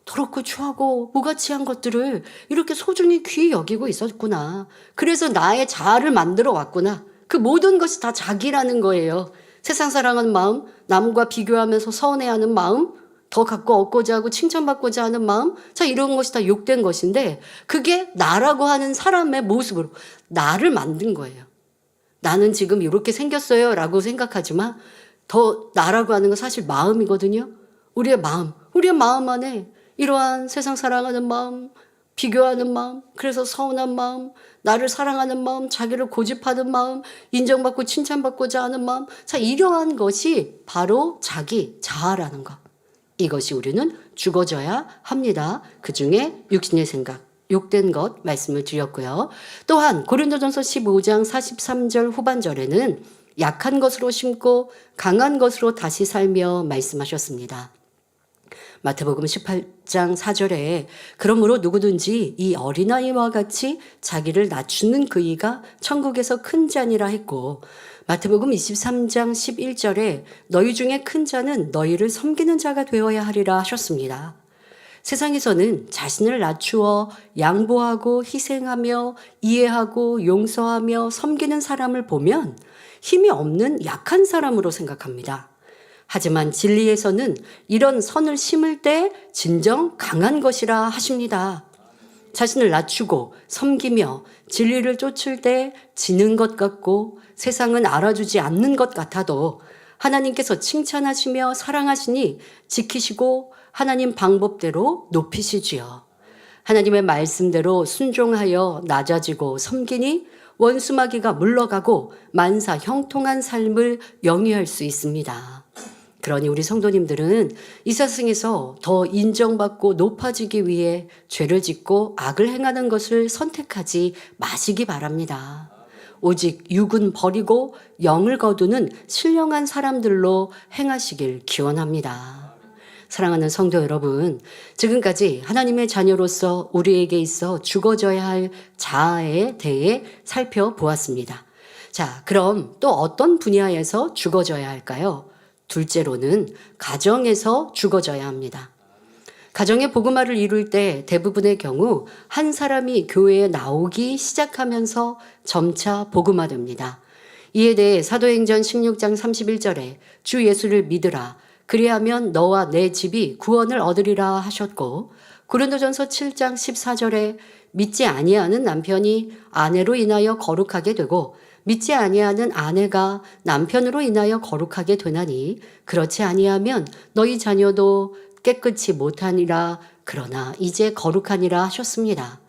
더럽고 추하고 무가치한 것들을 이렇게 소중히 귀히 여기고 있었구나. 그래서 나의 자아를 만들어 왔구나. 그 모든 것이 다 자기라는 거예요. 세상 사랑하는 마음, 남과 비교하면서 서운해하는 마음, 더 갖고 얻고자 하고 칭찬받고자 하는 마음, 자 이런 것이 다 욕된 것인데 그게 나라고 하는 사람의 모습으로 나를 만든 거예요. 나는 지금 이렇게 생겼어요 라고 생각하지만 더 나라고 하는 건 사실 마음이거든요. 우리의 마음 안에 이러한 세상 사랑하는 마음, 비교하는 마음, 그래서 서운한 마음, 나를 사랑하는 마음, 자기를 고집하는 마음, 인정받고 칭찬받고자 하는 마음, 자 이러한 것이 바로 자기 자아라는 것. 이것이 우리는 죽어져야 합니다. 그중에 육신의 생각, 욕된 것 말씀을 드렸고요. 또한 고린도전서 15장 43절 후반절에는 약한 것으로 심고 강한 것으로 다시 살며 말씀하셨습니다. 마태복음 18장 4절에 그러므로 누구든지 이 어린아이와 같이 자기를 낮추는 그이가 천국에서 큰 자니라 했고 마태복음 23장 11절에 너희 중에 큰 자는 너희를 섬기는 자가 되어야 하리라 하셨습니다. 세상에서는 자신을 낮추어 양보하고 희생하며 이해하고 용서하며 섬기는 사람을 보면 힘이 없는 약한 사람으로 생각합니다. 하지만 진리에서는 이런 선을 심을 때 진정 강한 것이라 하십니다. 자신을 낮추고 섬기며 진리를 쫓을 때 지는 것 같고 세상은 알아주지 않는 것 같아도 하나님께서 칭찬하시며 사랑하시니 지키시고 하나님 방법대로 높이시지요. 하나님의 말씀대로 순종하여 낮아지고 섬기니 원수마귀가 물러가고 만사 형통한 삶을 영위할 수 있습니다. 그러니 우리 성도님들은 이 세상에서 더 인정받고 높아지기 위해 죄를 짓고 악을 행하는 것을 선택하지 마시기 바랍니다. 오직 육은 버리고 영을 거두는 신령한 사람들로 행하시길 기원합니다. 사랑하는 성도 여러분, 지금까지 하나님의 자녀로서 우리에게 있어 죽어져야 할 자아에 대해 살펴보았습니다. 자, 그럼 또 어떤 분야에서 죽어져야 할까요? 둘째로는 가정에서 죽어져야 합니다. 가정의 복음화를 이룰 때 대부분의 경우 한 사람이 교회에 나오기 시작하면서 점차 복음화됩니다. 이에 대해 사도행전 16장 31절에 주 예수를 믿으라 그리하면 너와 내 집이 구원을 얻으리라 하셨고 고린도전서 7장 14절에 믿지 아니하는 남편이 아내로 인하여 거룩하게 되고 믿지 아니하는 아내가 남편으로 인하여 거룩하게 되나니 그렇지 아니하면 너희 자녀도 깨끗이 못하니라. 그러나 이제 거룩하니라 하셨습니다.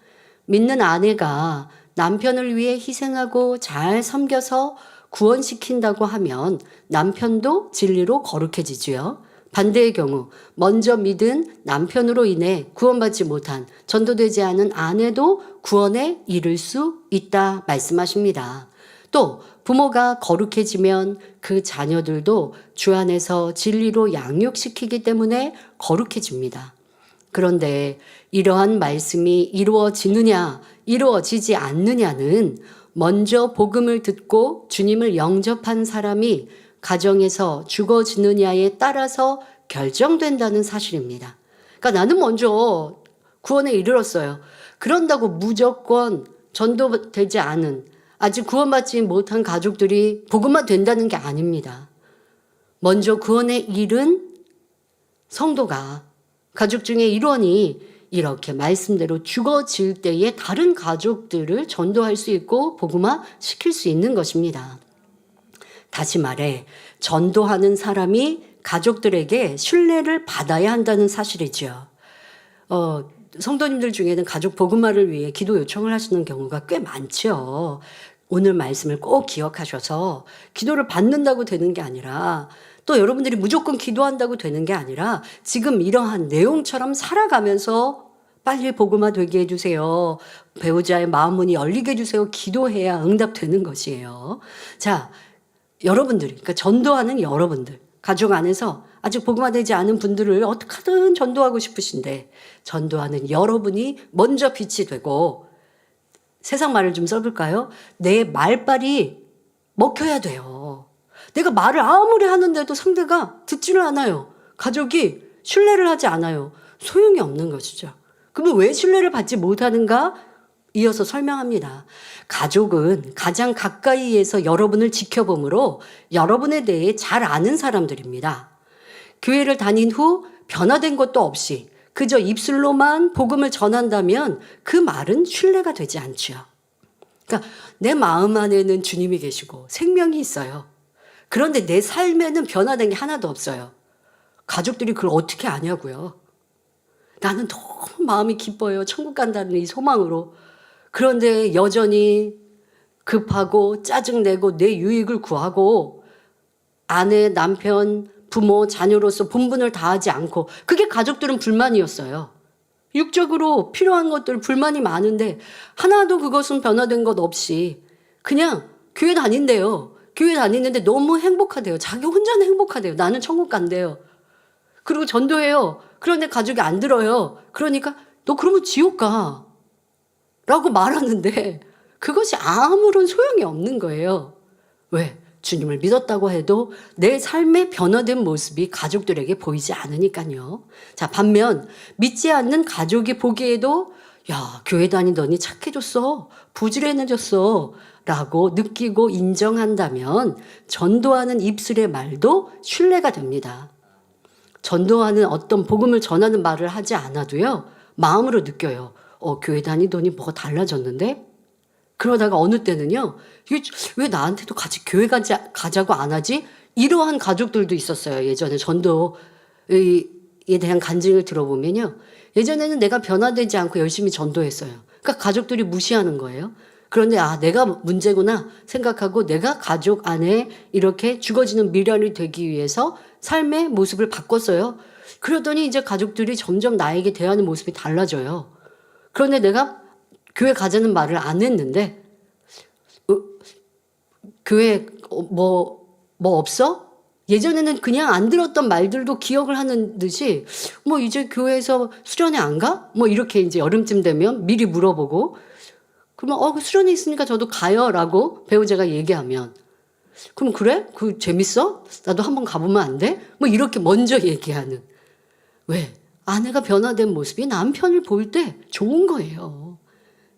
믿는 아내가 남편을 위해 희생하고 잘 섬겨서 구원시킨다고 하면 남편도 진리로 거룩해지지요. 반대의 경우 먼저 믿은 남편으로 인해 구원받지 못한 전도되지 않은 아내도 구원에 이를 수 있다 말씀하십니다. 또 부모가 거룩해지면 그 자녀들도 주 안에서 진리로 양육시키기 때문에 거룩해집니다. 그런데 이러한 말씀이 이루어지느냐, 이루어지지 않느냐는 먼저 복음을 듣고 주님을 영접한 사람이 가정에서 죽어지느냐에 따라서 결정된다는 사실입니다. 그러니까 나는 먼저 구원에 이르렀어요. 그런다고 무조건 전도되지 않은 아직 구원받지 못한 가족들이 복음만 된다는 게 아닙니다. 먼저 구원에 이른 성도가 가족 중에 일원이 이렇게 말씀대로 죽어질 때에 다른 가족들을 전도할 수 있고 복음화 시킬 수 있는 것입니다. 다시 말해 전도하는 사람이 가족들에게 신뢰를 받아야 한다는 사실이죠. 성도님들 중에는 가족 복음화를 위해 기도 요청을 하시는 경우가 꽤 많죠. 오늘 말씀을 꼭 기억하셔서 기도를 받는다고 되는 게 아니라 또 여러분들이 무조건 기도한다고 되는 게 아니라 지금 이러한 내용처럼 살아가면서 빨리 복음화 되게 해주세요. 배우자의 마음문이 열리게 해주세요. 기도해야 응답되는 것이에요. 자, 여러분들이, 그러니까 전도하는 여러분들, 가족 안에서 아직 복음화되지 않은 분들을 어떻게든 전도하고 싶으신데 전도하는 여러분이 먼저 빛이 되고 세상 말을 좀 써볼까요? 내 말빨이 먹혀야 돼요. 내가 말을 아무리 하는데도 상대가 듣지를 않아요. 가족이 신뢰를 하지 않아요. 소용이 없는 것이죠. 그러면 왜 신뢰를 받지 못하는가? 이어서 설명합니다. 가족은 가장 가까이에서 여러분을 지켜보므로 여러분에 대해 잘 아는 사람들입니다. 교회를 다닌 후 변화된 것도 없이 그저 입술로만 복음을 전한다면 그 말은 신뢰가 되지 않죠. 그러니까 내 마음 안에는 주님이 계시고 생명이 있어요. 그런데 내 삶에는 변화된 게 하나도 없어요. 가족들이 그걸 어떻게 아냐고요. 나는 너무 마음이 기뻐요. 천국 간다는 이 소망으로. 그런데 여전히 급하고 짜증내고 내 유익을 구하고 아내, 남편, 부모, 자녀로서 본분을 다하지 않고 그게 가족들은 불만이었어요. 육적으로 필요한 것들 불만이 많은데 하나도 그것은 변화된 것 없이 그냥 교회 다닌대요. 교회 다니는데 너무 행복하대요. 자기 혼자는 행복하대요. 나는 천국 간대요. 그리고 전도해요. 그런데 가족이 안 들어요. 그러니까 너 그러면 지옥 가. 라고 말하는데 그것이 아무런 소용이 없는 거예요. 왜? 주님을 믿었다고 해도 내 삶의 변화된 모습이 가족들에게 보이지 않으니까요. 자, 반면 믿지 않는 가족이 보기에도 야, 교회 다니더니 착해졌어. 부지런해졌어. 라고 느끼고 인정한다면 전도하는 입술의 말도 신뢰가 됩니다. 전도하는 어떤 복음을 전하는 말을 하지 않아도요. 마음으로 느껴요. 교회 다니더니 뭐가 달라졌는데? 그러다가 어느 때는요. 이게 왜 나한테도 같이 교회 가자고 안 하지? 이러한 가족들도 있었어요. 예전에 전도에 대한 간증을 들어보면요. 예전에는 내가 변화되지 않고 열심히 전도했어요. 그러니까 가족들이 무시하는 거예요. 그런데 내가 문제구나 생각하고 내가 가족 안에 이렇게 죽어지는 미련이 되기 위해서 삶의 모습을 바꿨어요. 그러더니 이제 가족들이 점점 나에게 대하는 모습이 달라져요. 그런데 내가 교회 가자는 말을 안 했는데 교회 뭐 없어? 예전에는 그냥 안 들었던 말들도 기억을 하는 듯이 뭐 이제 교회에서 수련회 안 가? 뭐 이렇게 이제 여름쯤 되면 미리 물어보고 그러면 수련회 있으니까 저도 가요라고 배우자가 얘기하면 그럼 그래? 그 재밌어? 나도 한번 가보면 안 돼? 뭐 이렇게 먼저 얘기하는 왜? 아내가 변화된 모습이 남편을 볼 때 좋은 거예요.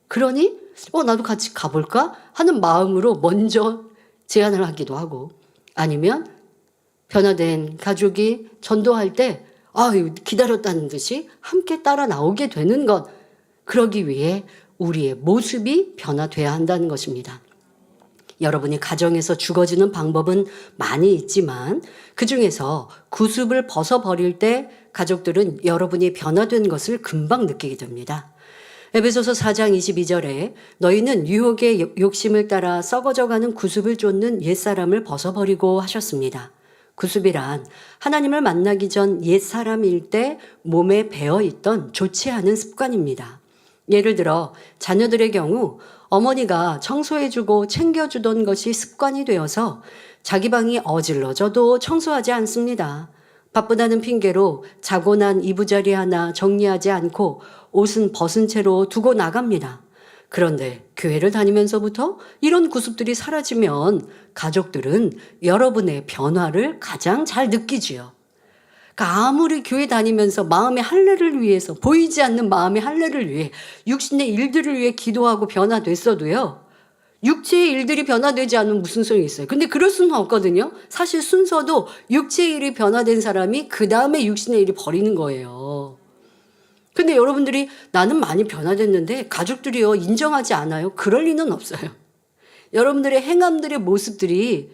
그러니 나도 같이 가볼까 하는 마음으로 먼저 제안을 하기도 하고 아니면 변화된 가족이 전도할 때 기다렸다는 듯이 함께 따라 나오게 되는 것 그러기 위해 우리의 모습이 변화돼야 한다는 것입니다. 여러분이 가정에서 죽어지는 방법은 많이 있지만 그중에서 구습을 벗어버릴 때 가족들은 여러분이 변화된 것을 금방 느끼게 됩니다. 에베소서 4장 22절에 너희는 유혹의 욕심을 따라 썩어져가는 구습을 쫓는 옛사람을 벗어버리고 하셨습니다. 구습이란 하나님을 만나기 전 옛사람일 때 몸에 배어있던 좋지 않은 습관입니다. 예를 들어 자녀들의 경우 어머니가 청소해주고 챙겨주던 것이 습관이 되어서 자기 방이 어질러져도 청소하지 않습니다. 바쁘다는 핑계로 자고 난 이부자리 하나 정리하지 않고 옷은 벗은 채로 두고 나갑니다. 그런데 교회를 다니면서부터 이런 구습들이 사라지면 가족들은 여러분의 변화를 가장 잘 느끼지요. 그러니까 아무리 교회 다니면서 마음의 할례를 위해서 보이지 않는 마음의 할례를 위해 육신의 일들을 위해 기도하고 변화됐어도요. 육체의 일들이 변화되지 않으면 무슨 소용이 있어요. 근데 그럴 수는 없거든요. 사실 순서도 육체의 일이 변화된 사람이 그 다음에 육신의 일이 버리는 거예요. 근데 여러분들이 나는 많이 변화됐는데 가족들이요 인정하지 않아요. 그럴 리는 없어요. 여러분들의 행함들의 모습들이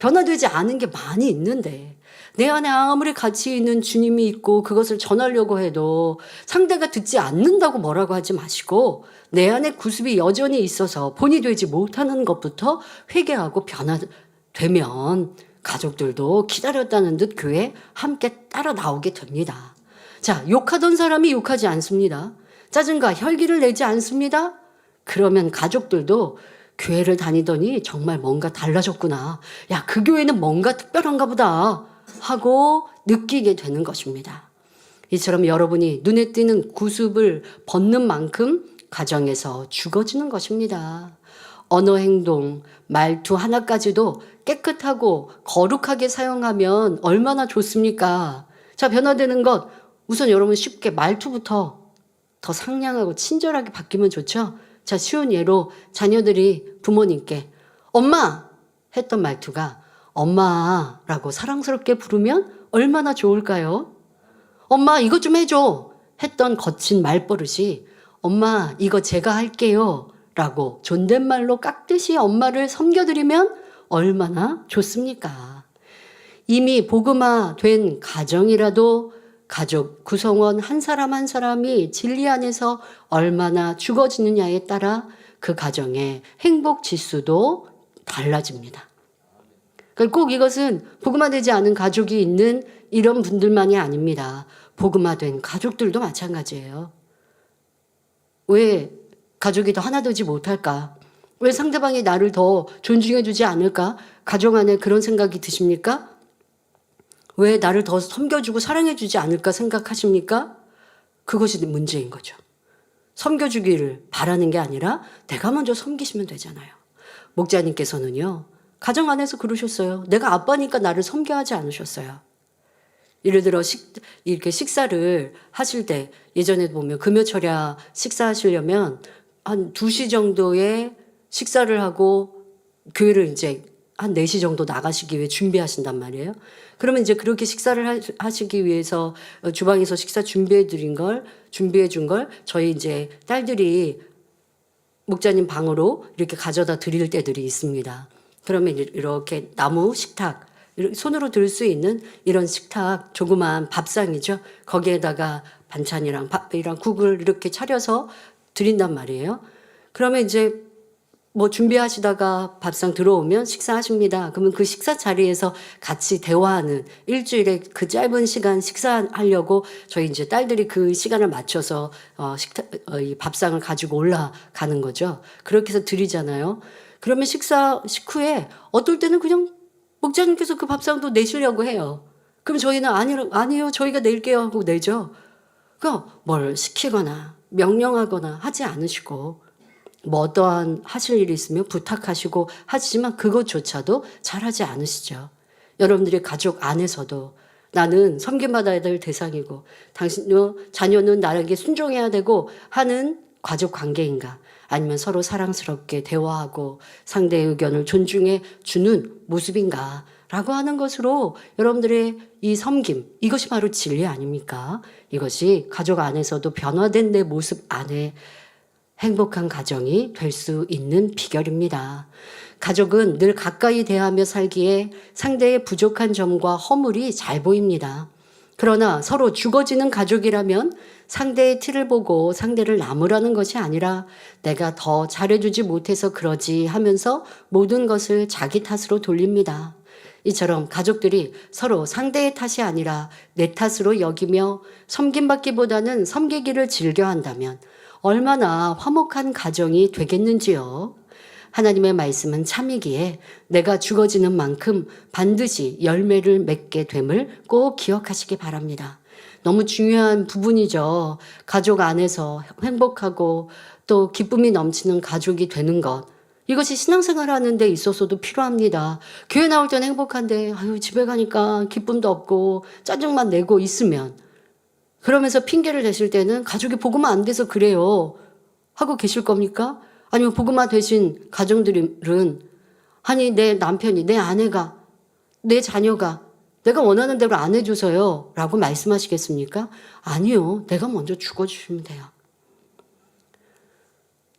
변화되지 않은 게 많이 있는데 내 안에 아무리 가치 있는 주님이 있고 그것을 전하려고 해도 상대가 듣지 않는다고 뭐라고 하지 마시고 내 안에 구습이 여전히 있어서 본이 되지 못하는 것부터 회개하고 변화되면 가족들도 기다렸다는 듯 교회에 함께 따라 나오게 됩니다. 자, 욕하던 사람이 욕하지 않습니다. 짜증과 혈기를 내지 않습니다. 그러면 가족들도 교회를 다니더니 정말 뭔가 달라졌구나. 야, 그 교회는 뭔가 특별한가 보다 하고 느끼게 되는 것입니다. 이처럼 여러분이 눈에 띄는 구습을 벗는 만큼 가정에서 죽어지는 것입니다. 언어, 행동, 말투 하나까지도 깨끗하고 거룩하게 사용하면 얼마나 좋습니까? 자, 변화되는 것 우선 여러분 쉽게 말투부터 더 상냥하고 친절하게 바뀌면 좋죠? 자, 쉬운 예로 자녀들이 부모님께 엄마 했던 말투가 엄마라고 사랑스럽게 부르면 얼마나 좋을까요? 엄마 이것 좀 해줘 했던 거친 말버릇이 엄마 이거 제가 할게요 라고 존댓말로 깍듯이 엄마를 섬겨드리면 얼마나 좋습니까? 이미 복음화 된 가정이라도 가족 구성원 한 사람 한 사람이 진리 안에서 얼마나 죽어지느냐에 따라 그 가정의 행복 지수도 달라집니다. 꼭 이것은 복음화되지 않은 가족이 있는 이런 분들만이 아닙니다. 복음화된 가족들도 마찬가지예요. 왜 가족이 더 하나 되지 못할까? 왜 상대방이 나를 더 존중해 주지 않을까? 가정 안에 그런 생각이 드십니까? 왜 나를 더 섬겨주고 사랑해주지 않을까 생각하십니까? 그것이 문제인 거죠. 섬겨주기를 바라는 게 아니라 내가 먼저 섬기시면 되잖아요. 목자님께서는요. 가정 안에서 그러셨어요. 내가 아빠니까 나를 섬겨야 하지 않으셨어요. 예를 들어 이렇게 식사를 하실 때 예전에 보면 금요철야 식사하시려면 한 2시 정도에 식사를 하고 교회를 이제 한 4시 정도 나가시기 위해 준비하신단 말이에요. 그러면 이제 그렇게 식사를 하시기 위해서 주방에서 식사 준비해 준 걸 저희 이제 딸들이 목자님 방으로 이렇게 가져다 드릴 때들이 있습니다. 그러면 이렇게 나무 식탁, 손으로 들 수 있는 이런 식탁, 조그만 밥상이죠. 거기에다가 반찬이랑 밥이랑 국을 이렇게 차려서 드린단 말이에요. 그러면 이제 뭐 준비하시다가 밥상 들어오면 식사하십니다. 그러면 그 식사 자리에서 같이 대화하는 일주일에 그 짧은 시간 식사하려고 저희 이제 딸들이 그 시간을 맞춰서 이 밥상을 가지고 올라가는 거죠. 그렇게 해서 드리잖아요. 그러면 식사 식후에 어떨 때는 그냥 목자님께서 그 밥상도 내시려고 해요. 그럼 저희는 아니요 저희가 낼게요 하고 내죠. 그러니까 뭘 시키거나 명령하거나 하지 않으시고 뭐 어떠한 하실 일이 있으면 부탁하시고 하시지만 그것조차도 잘하지 않으시죠. 여러분들의 가족 안에서도 나는 섬김받아야 될 대상이고 자녀는 나에게 순종해야 되고 하는 가족 관계인가 아니면 서로 사랑스럽게 대화하고 상대의 의견을 존중해 주는 모습인가 라고 하는 것으로 여러분들의 이 섬김 이것이 바로 진리 아닙니까? 이것이 가족 안에서도 변화된 내 모습 안에 행복한 가정이 될 수 있는 비결입니다. 가족은 늘 가까이 대하며 살기에 상대의 부족한 점과 허물이 잘 보입니다. 그러나 서로 죽어지는 가족이라면 상대의 티를 보고 상대를 나무라는 것이 아니라 내가 더 잘해주지 못해서 그러지 하면서 모든 것을 자기 탓으로 돌립니다. 이처럼 가족들이 서로 상대의 탓이 아니라 내 탓으로 여기며 섬김받기보다는 섬기기를 즐겨한다면 얼마나 화목한 가정이 되겠는지요. 하나님의 말씀은 참이기에 내가 죽어지는 만큼 반드시 열매를 맺게 됨을 꼭 기억하시기 바랍니다. 너무 중요한 부분이죠. 가족 안에서 행복하고 또 기쁨이 넘치는 가족이 되는 것. 이것이 신앙생활 하는 데 있어서도 필요합니다. 교회 나올 때는 행복한데 집에 가니까 기쁨도 없고 짜증만 내고 있으면 그러면서 핑계를 대실 때는 가족이 복음화 안 돼서 그래요 하고 계실 겁니까? 아니면 복음화 되신 가정들은 아니 내 남편이 내 아내가 내 자녀가 내가 원하는 대로 안 해줘서요 라고 말씀하시겠습니까? 아니요. 내가 먼저 죽어주시면 돼요.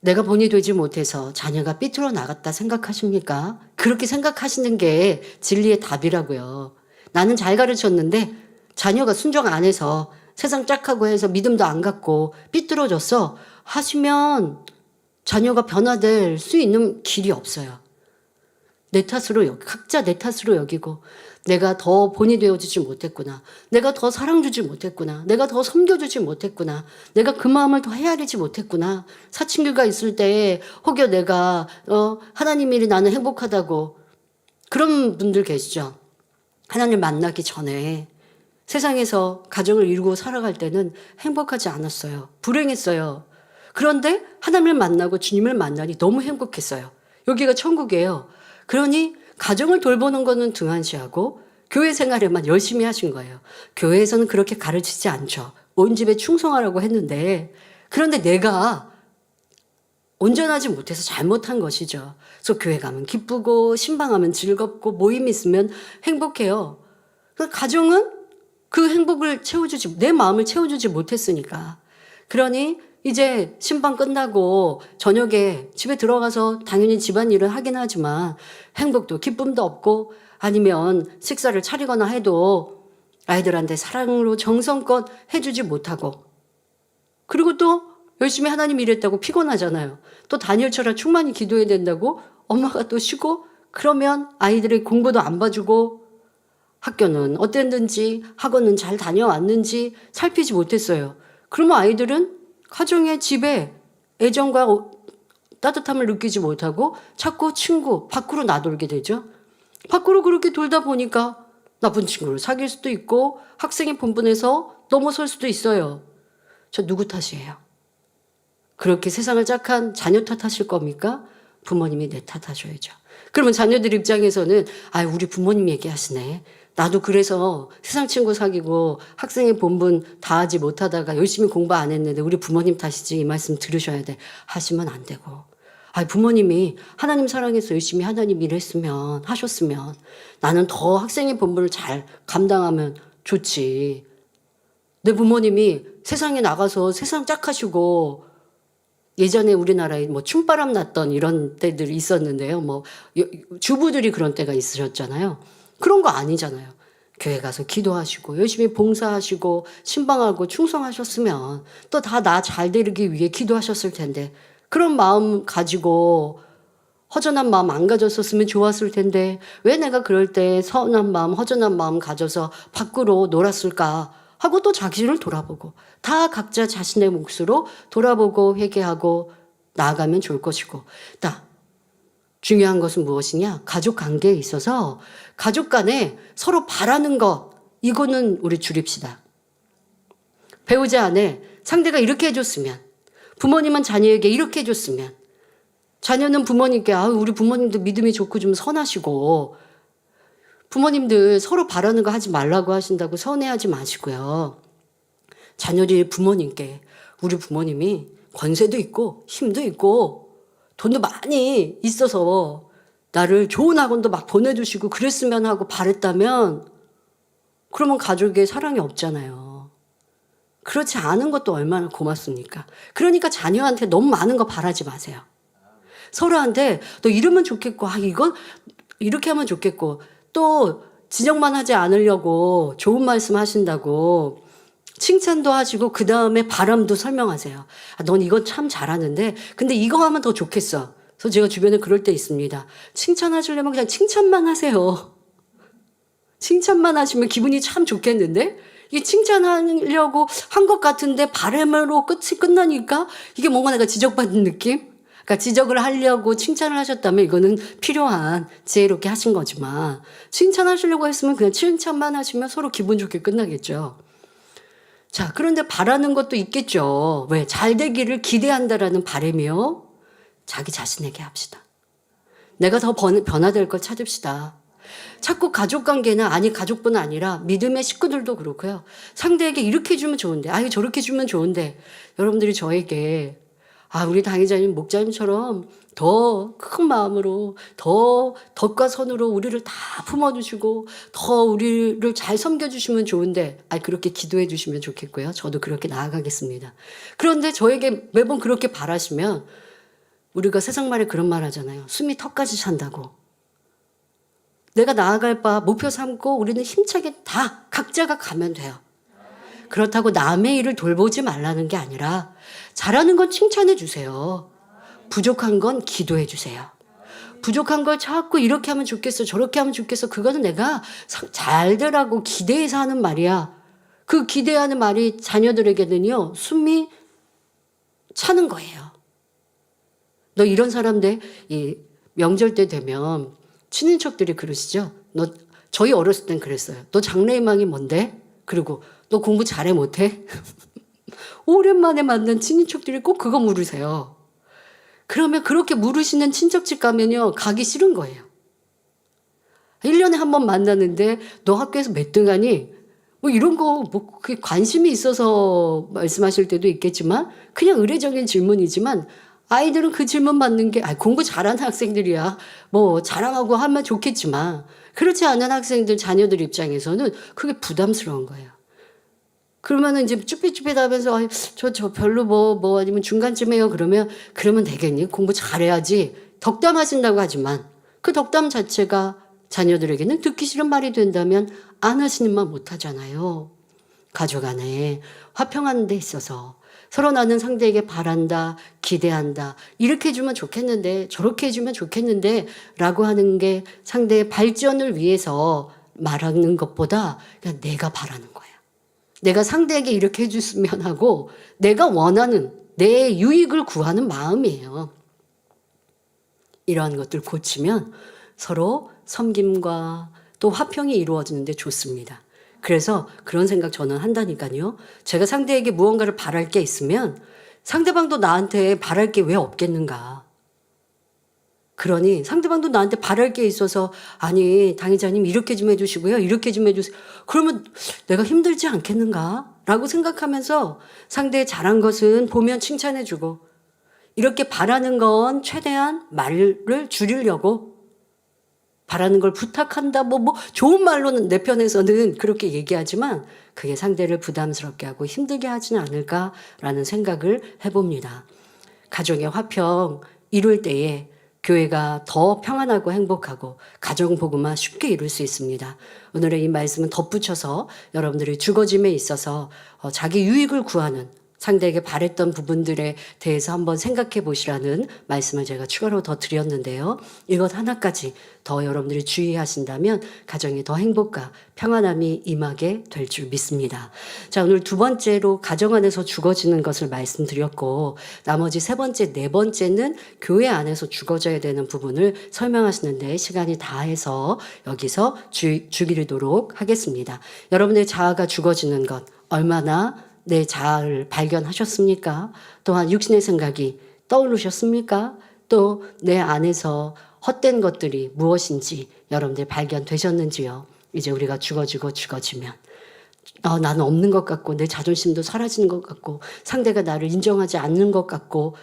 내가 본이 되지 못해서 자녀가 삐뚤어 나갔다 생각하십니까? 그렇게 생각하시는 게 진리의 답이라고요. 나는 잘 가르쳤는데 자녀가 순종 안 해서 세상 짝하고 해서 믿음도 안 갖고 삐뚤어졌어 하시면 자녀가 변화될 수 있는 길이 없어요. 내 탓으로 각자 내 탓으로 여기고 내가 더 본이 되어주지 못했구나. 내가 더 사랑주지 못했구나. 내가 더 섬겨주지 못했구나. 내가 그 마음을 더 헤아리지 못했구나. 사춘기가 있을 때 혹여 내가 하나님 일이 나는 행복하다고 그런 분들 계시죠. 하나님 만나기 전에 세상에서 가정을 이루고 살아갈 때는 행복하지 않았어요. 불행했어요. 그런데 하나님을 만나고 주님을 만나니 너무 행복했어요. 여기가 천국이에요. 그러니 가정을 돌보는 거는 등한시하고 교회 생활에만 열심히 하신 거예요. 교회에서는 그렇게 가르치지 않죠. 온 집에 충성하라고 했는데 그런데 내가 온전하지 못해서 잘못한 것이죠. 그래서 교회 가면 기쁘고 신방하면 즐겁고 모임 있으면 행복해요. 가정은 그 행복을 채워주지 내 마음을 채워주지 못했으니까. 그러니 이제 신방 끝나고 저녁에 집에 들어가서 당연히 집안일을 하긴 하지만 행복도 기쁨도 없고 아니면 식사를 차리거나 해도 아이들한테 사랑으로 정성껏 해주지 못하고 그리고 또 열심히 하나님 일했다고 피곤하잖아요. 또 다니엘처럼 충만히 기도해야 된다고 엄마가 또 쉬고 그러면 아이들의 공부도 안 봐주고 학교는 어땠는지 학원은 잘 다녀왔는지 살피지 못했어요. 그러면 아이들은 가정의 집에 애정과 따뜻함을 느끼지 못하고 자꾸 친구 밖으로 나돌게 되죠. 밖으로 그렇게 돌다 보니까 나쁜 친구를 사귈 수도 있고 학생의 본분에서 넘어설 수도 있어요. 저 누구 탓이에요? 그렇게 세상을 짝한 자녀 탓하실 겁니까? 부모님이 내 탓하셔야죠. 그러면 자녀들 입장에서는 우리 부모님 얘기하시네. 나도 그래서 세상 친구 사귀고 학생의 본분 다 하지 못하다가 열심히 공부 안 했는데 우리 부모님 탓이지 이 말씀 들으셔야 돼. 하시면 안 되고. 부모님이 하나님 사랑해서 열심히 하나님 일했으면 하셨으면 나는 더 학생의 본분을 잘 감당하면 좋지. 내 부모님이 세상에 나가서 세상 짝하시고 예전에 우리나라에 춤바람 났던 이런 때들이 있었는데요. 주부들이 그런 때가 있으셨잖아요. 그런 거 아니잖아요. 교회 가서 기도하시고 열심히 봉사하시고 신방하고 충성하셨으면 또 다 나 잘 되기 위해 기도하셨을 텐데 그런 마음 가지고 허전한 마음 안 가졌었으면 좋았을 텐데 왜 내가 그럴 때 서운한 마음 허전한 마음 가져서 밖으로 놀았을까 하고 또 자신을 돌아보고 다 각자 자신의 몫으로 돌아보고 회개하고 나아가면 좋을 것이고 중요한 것은 무엇이냐? 가족 관계에 있어서 가족 간에 서로 바라는 것 이거는 우리 줄입시다. 배우자 안에 상대가 이렇게 해줬으면 부모님은 자녀에게 이렇게 해줬으면 자녀는 부모님께 우리 부모님도 믿음이 좋고 좀 선하시고 부모님들 서로 바라는 거 하지 말라고 하신다고 서운해하지 마시고요. 자녀들이 부모님께 우리 부모님이 권세도 있고 힘도 있고 돈도 많이 있어서 나를 좋은 학원도 막 보내주시고 그랬으면 하고 바랬다면 그러면 가족의 사랑이 없잖아요. 그렇지 않은 것도 얼마나 고맙습니까? 그러니까 자녀한테 너무 많은 거 바라지 마세요. 서로한테 너 이러면 좋겠고, 이건 이렇게 하면 좋겠고, 또 지적만 하지 않으려고 좋은 말씀 하신다고 칭찬도 하시고 그 다음에 바람도 설명하세요. 넌 이건 참 잘하는데 근데 이거 하면 더 좋겠어. 그래서 제가 주변에 그럴 때 있습니다. 칭찬하시려면 그냥 칭찬만 하세요. 칭찬만 하시면 기분이 참 좋겠는데 이게 칭찬하려고 한 것 같은데 바람으로 끝이 끝나니까 이게 뭔가 내가 지적받는 느낌? 그러니까 지적을 하려고 칭찬을 하셨다면 이거는 필요한 지혜롭게 하신 거지만 칭찬하시려고 했으면 그냥 칭찬만 하시면 서로 기분 좋게 끝나겠죠. 자, 그런데 바라는 것도 있겠죠. 왜? 잘 되기를 기대한다라는 바람이요. 자기 자신에게 합시다. 내가 더 변화될 걸 찾읍시다. 자꾸 가족관계나 가족뿐 아니라 믿음의 식구들도 그렇고요. 상대에게 이렇게 해주면 좋은데 저렇게 해주면 좋은데 여러분들이 저에게 우리 당회자님 목자님처럼 더 큰 마음으로 더 덕과 선으로 우리를 다 품어주시고 더 우리를 잘 섬겨주시면 좋은데 그렇게 기도해 주시면 좋겠고요. 저도 그렇게 나아가겠습니다. 그런데 저에게 매번 그렇게 바라시면 우리가 세상 말에 그런 말 하잖아요. 숨이 턱까지 찬다고. 내가 나아갈 바 목표 삼고 우리는 힘차게 다 각자가 가면 돼요. 그렇다고 남의 일을 돌보지 말라는 게 아니라 잘하는 건 칭찬해 주세요. 부족한 건 기도해 주세요. 부족한 걸 자꾸 이렇게 하면 좋겠어 저렇게 하면 좋겠어 그거는 내가 잘 되라고 기대해서 하는 말이야. 그 기대하는 말이 자녀들에게는요 숨이 차는 거예요. 너 이런 사람들 이 명절 때 되면 친인척들이 그러시죠. 저희 어렸을 땐 그랬어요. 너 장래희망이 뭔데? 그리고 너 공부 잘해 못해? 오랜만에 만난 친인척들이 꼭 그거 물으세요. 그러면 그렇게 물으시는 친척집 가면요 가기 싫은 거예요. 1년에 한 번 만나는데 너 학교에서 몇 등 하니? 이런 거 그게 관심이 있어서 말씀하실 때도 있겠지만 그냥 의례적인 질문이지만 아이들은 그 질문 받는 게 공부 잘하는 학생들이야. 자랑하고 하면 좋겠지만 그렇지 않은 학생들 자녀들 입장에서는 그게 부담스러운 거예요. 그러면은 이제 쭈삣쭈삣하면서 저 별로 아니면 중간쯤에요. 그러면 되겠니? 공부 잘해야지. 덕담하신다고 하지만 그 덕담 자체가 자녀들에게는 듣기 싫은 말이 된다면 안 하시는 말 못 하잖아요. 가족 안에 화평하는 데 있어서 서로 나는 상대에게 바란다, 기대한다. 이렇게 해주면 좋겠는데 저렇게 해주면 좋겠는데 라고 하는 게 상대의 발전을 위해서 말하는 것보다 그냥 내가 바라는 거예요. 내가 상대에게 이렇게 해줬으면 하고 내가 원하는 내 유익을 구하는 마음이에요. 이러한 것들 고치면 서로 섬김과 또 화평이 이루어지는데 좋습니다. 그래서 그런 생각 저는 한다니까요. 제가 상대에게 무언가를 바랄 게 있으면 상대방도 나한테 바랄 게 왜 없겠는가. 그러니 상대방도 나한테 바랄 게 있어서 당회자님 이렇게 좀 해주시고요. 이렇게 좀 해주세요. 그러면 내가 힘들지 않겠는가? 라고 생각하면서 상대의 잘한 것은 보면 칭찬해주고 이렇게 바라는 건 최대한 말을 줄이려고 바라는 걸 부탁한다. 좋은 말로는 내 편에서는 그렇게 얘기하지만 그게 상대를 부담스럽게 하고 힘들게 하지는 않을까라는 생각을 해봅니다. 가정의 화평 이룰 때에 교회가 더 평안하고 행복하고 가정복음화 쉽게 이룰 수 있습니다. 오늘의 이 말씀은 덧붙여서 여러분들이 주거짐에 있어서 자기 유익을 구하는 상대에게 바랬던 부분들에 대해서 한번 생각해 보시라는 말씀을 제가 추가로 더 드렸는데요. 이것 하나까지 더 여러분들이 주의하신다면 가정에 더 행복과 평안함이 임하게 될 줄 믿습니다. 자, 오늘 두 번째로 가정 안에서 죽어지는 것을 말씀드렸고 나머지 세 번째, 네 번째는 교회 안에서 죽어져야 되는 부분을 설명하시는데 시간이 다해서 여기서 주기도록 하겠습니다. 여러분의 자아가 죽어지는 것 얼마나 내 자아를 발견하셨습니까? 또한 육신의 생각이 떠오르셨습니까? 또 내 안에서 헛된 것들이 무엇인지 여러분들 발견되셨는지요? 이제 우리가 죽어지면 나는 없는 것 같고 내 자존심도 사라지는 것 같고 상대가 나를 인정하지 않는 것 같고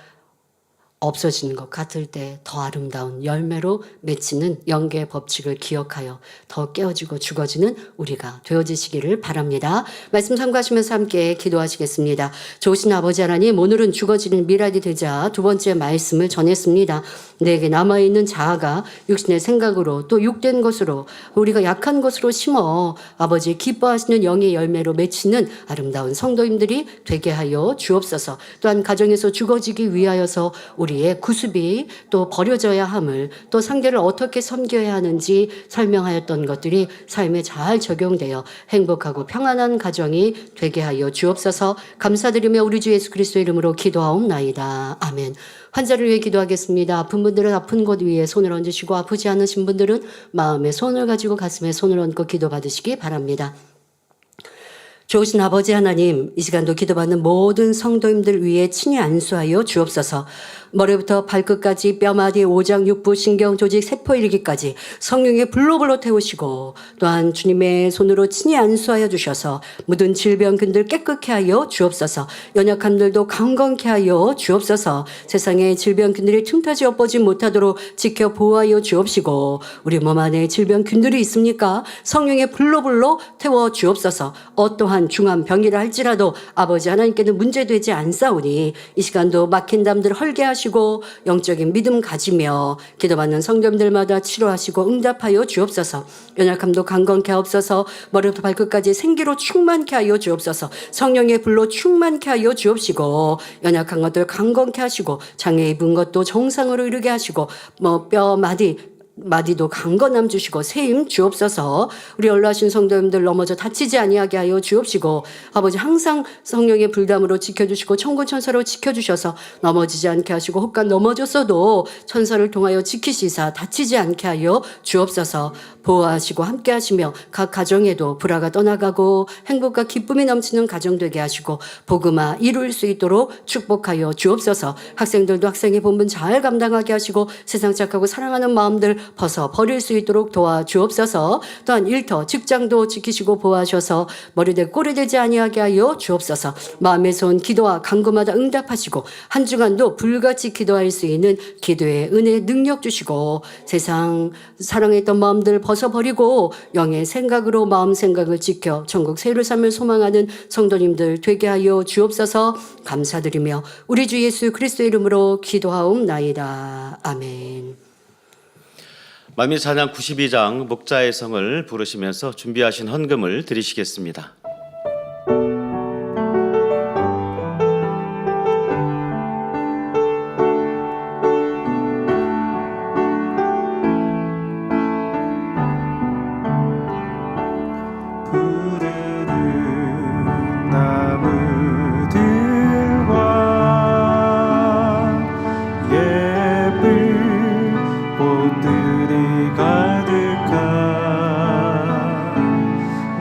없어지는 것 같을 때 더 아름다운 열매로 맺히는 영계의 법칙을 기억하여 더 깨어지고 죽어지는 우리가 되어지시기를 바랍니다. 말씀 참고하시면서 함께 기도하시겠습니다. 좋으신 아버지 하나님, 오늘은 죽어지는 미랄이 되자 두 번째 말씀을 전했습니다. 내게 남아있는 자아가 육신의 생각으로 또 육된 것으로 우리가 약한 것으로 심어 아버지 기뻐하시는 영의 열매로 맺히는 아름다운 성도님들이 되게 하여 주옵소서. 또한 가정에서 죽어지기 위하여서 우리의 구습이 또 버려져야 함을 또 상대를 어떻게 섬겨야 하는지 설명하였던 것들이 삶에 잘 적용되어 행복하고 평안한 가정이 되게 하여 주옵소서. 감사드리며 우리 주 예수 그리스도의 이름으로 기도하옵나이다. 아멘. 환자를 위해 기도하겠습니다. 아픈 분들은 아픈 곳 위에 손을 얹으시고 아프지 않으신 분들은 마음에 손을 가지고 가슴에 손을 얹고 기도받으시기 바랍니다. 좋으신 아버지 하나님, 이 시간도 기도받는 모든 성도님들 위해 친히 안수하여 주옵소서. 머리부터 발끝까지 뼈마디 오장 육부 신경 조직 세포 이르기까지 성령의 불로 태우시고 또한 주님의 손으로 친히 안수하여 주셔서 묻은 질병균들 깨끗게 하여 주옵소서. 연약함들도 강건케 하여 주옵소서. 세상의 질병균들이 틈타지 엿보지 못하도록 지켜 보호하여 주옵시고 우리 몸 안에 질병균들이 있습니까? 성령의 불로 태워 주옵소서. 어떠한 중한 병이라 할지라도 아버지 하나님께는 문제되지 않사오니 이 시간도 막힌 담들 헐게 하시고 영적인 믿음 가지며 기도받는 성도님들마다 치료하시고 응답하여 주옵소서. 연약함도 강건케 하옵소서. 머리부터 발끝까지 생기로 충만케 하여 주옵소서. 성령의 불로 충만케 하여 주옵시고 연약한 것들 강건케 하시고 장애 입은 것도 정상으로 이르게 하시고 뼈 마디도 강건함 주시고 세임 주옵소서. 우리 연로하신 성도님들 넘어져 다치지 아니하게 하여 주옵시고 아버지 항상 성령의 불담으로 지켜주시고 천군천사로 지켜주셔서 넘어지지 않게 하시고 혹간 넘어졌어도 천사를 통하여 지키시사 다치지 않게 하여 주옵소서. 보호하시고 함께 하시며 각 가정에도 불화가 떠나가고 행복과 기쁨이 넘치는 가정 되게 하시고 복음화 이룰 수 있도록 축복하여 주옵소서. 학생들도 학생의 본분 잘 감당하게 하시고 세상 착하고 사랑하는 마음들 벗어 버릴 수 있도록 도와주옵소서. 또한 일터 직장도 지키시고 보호하셔서 머리대 꼬리 되지 아니하게 하여 주옵소서. 마음에서 온 기도와 간구마다 응답하시고 한 주간도 불같이 기도할 수 있는 기도의 은혜 능력 주시고 세상 사랑했던 마음들 벗어버리고 영의 생각으로 마음 생각을 지켜 천국 새로 삶을 소망하는 성도님들 되게 하여 주옵소서. 감사드리며 우리 주 예수 그리스도의 이름으로 기도하옵나이다. 아멘. 만민 찬양 92장 목자의 성을 부르시면서 준비하신 헌금을 드리시겠습니다.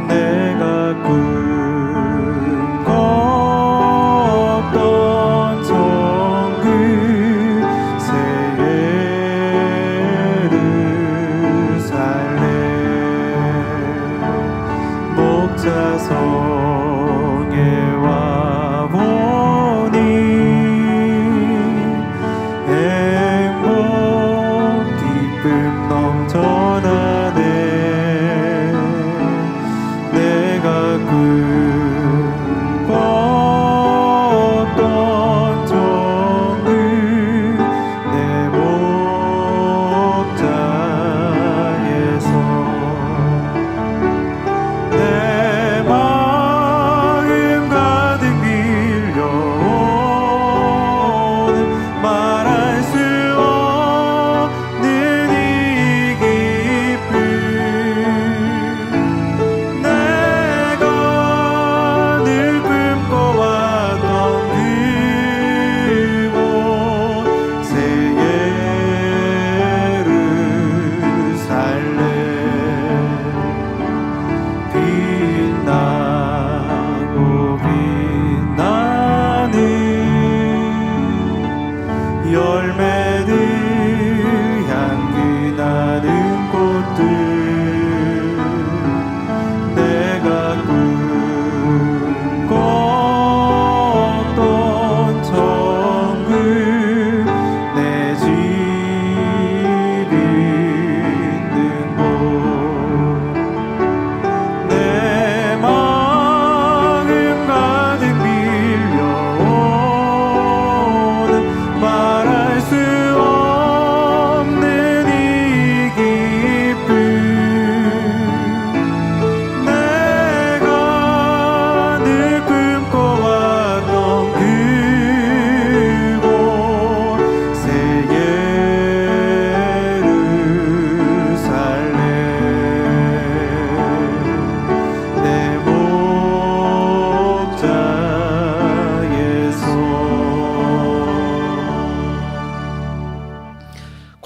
내가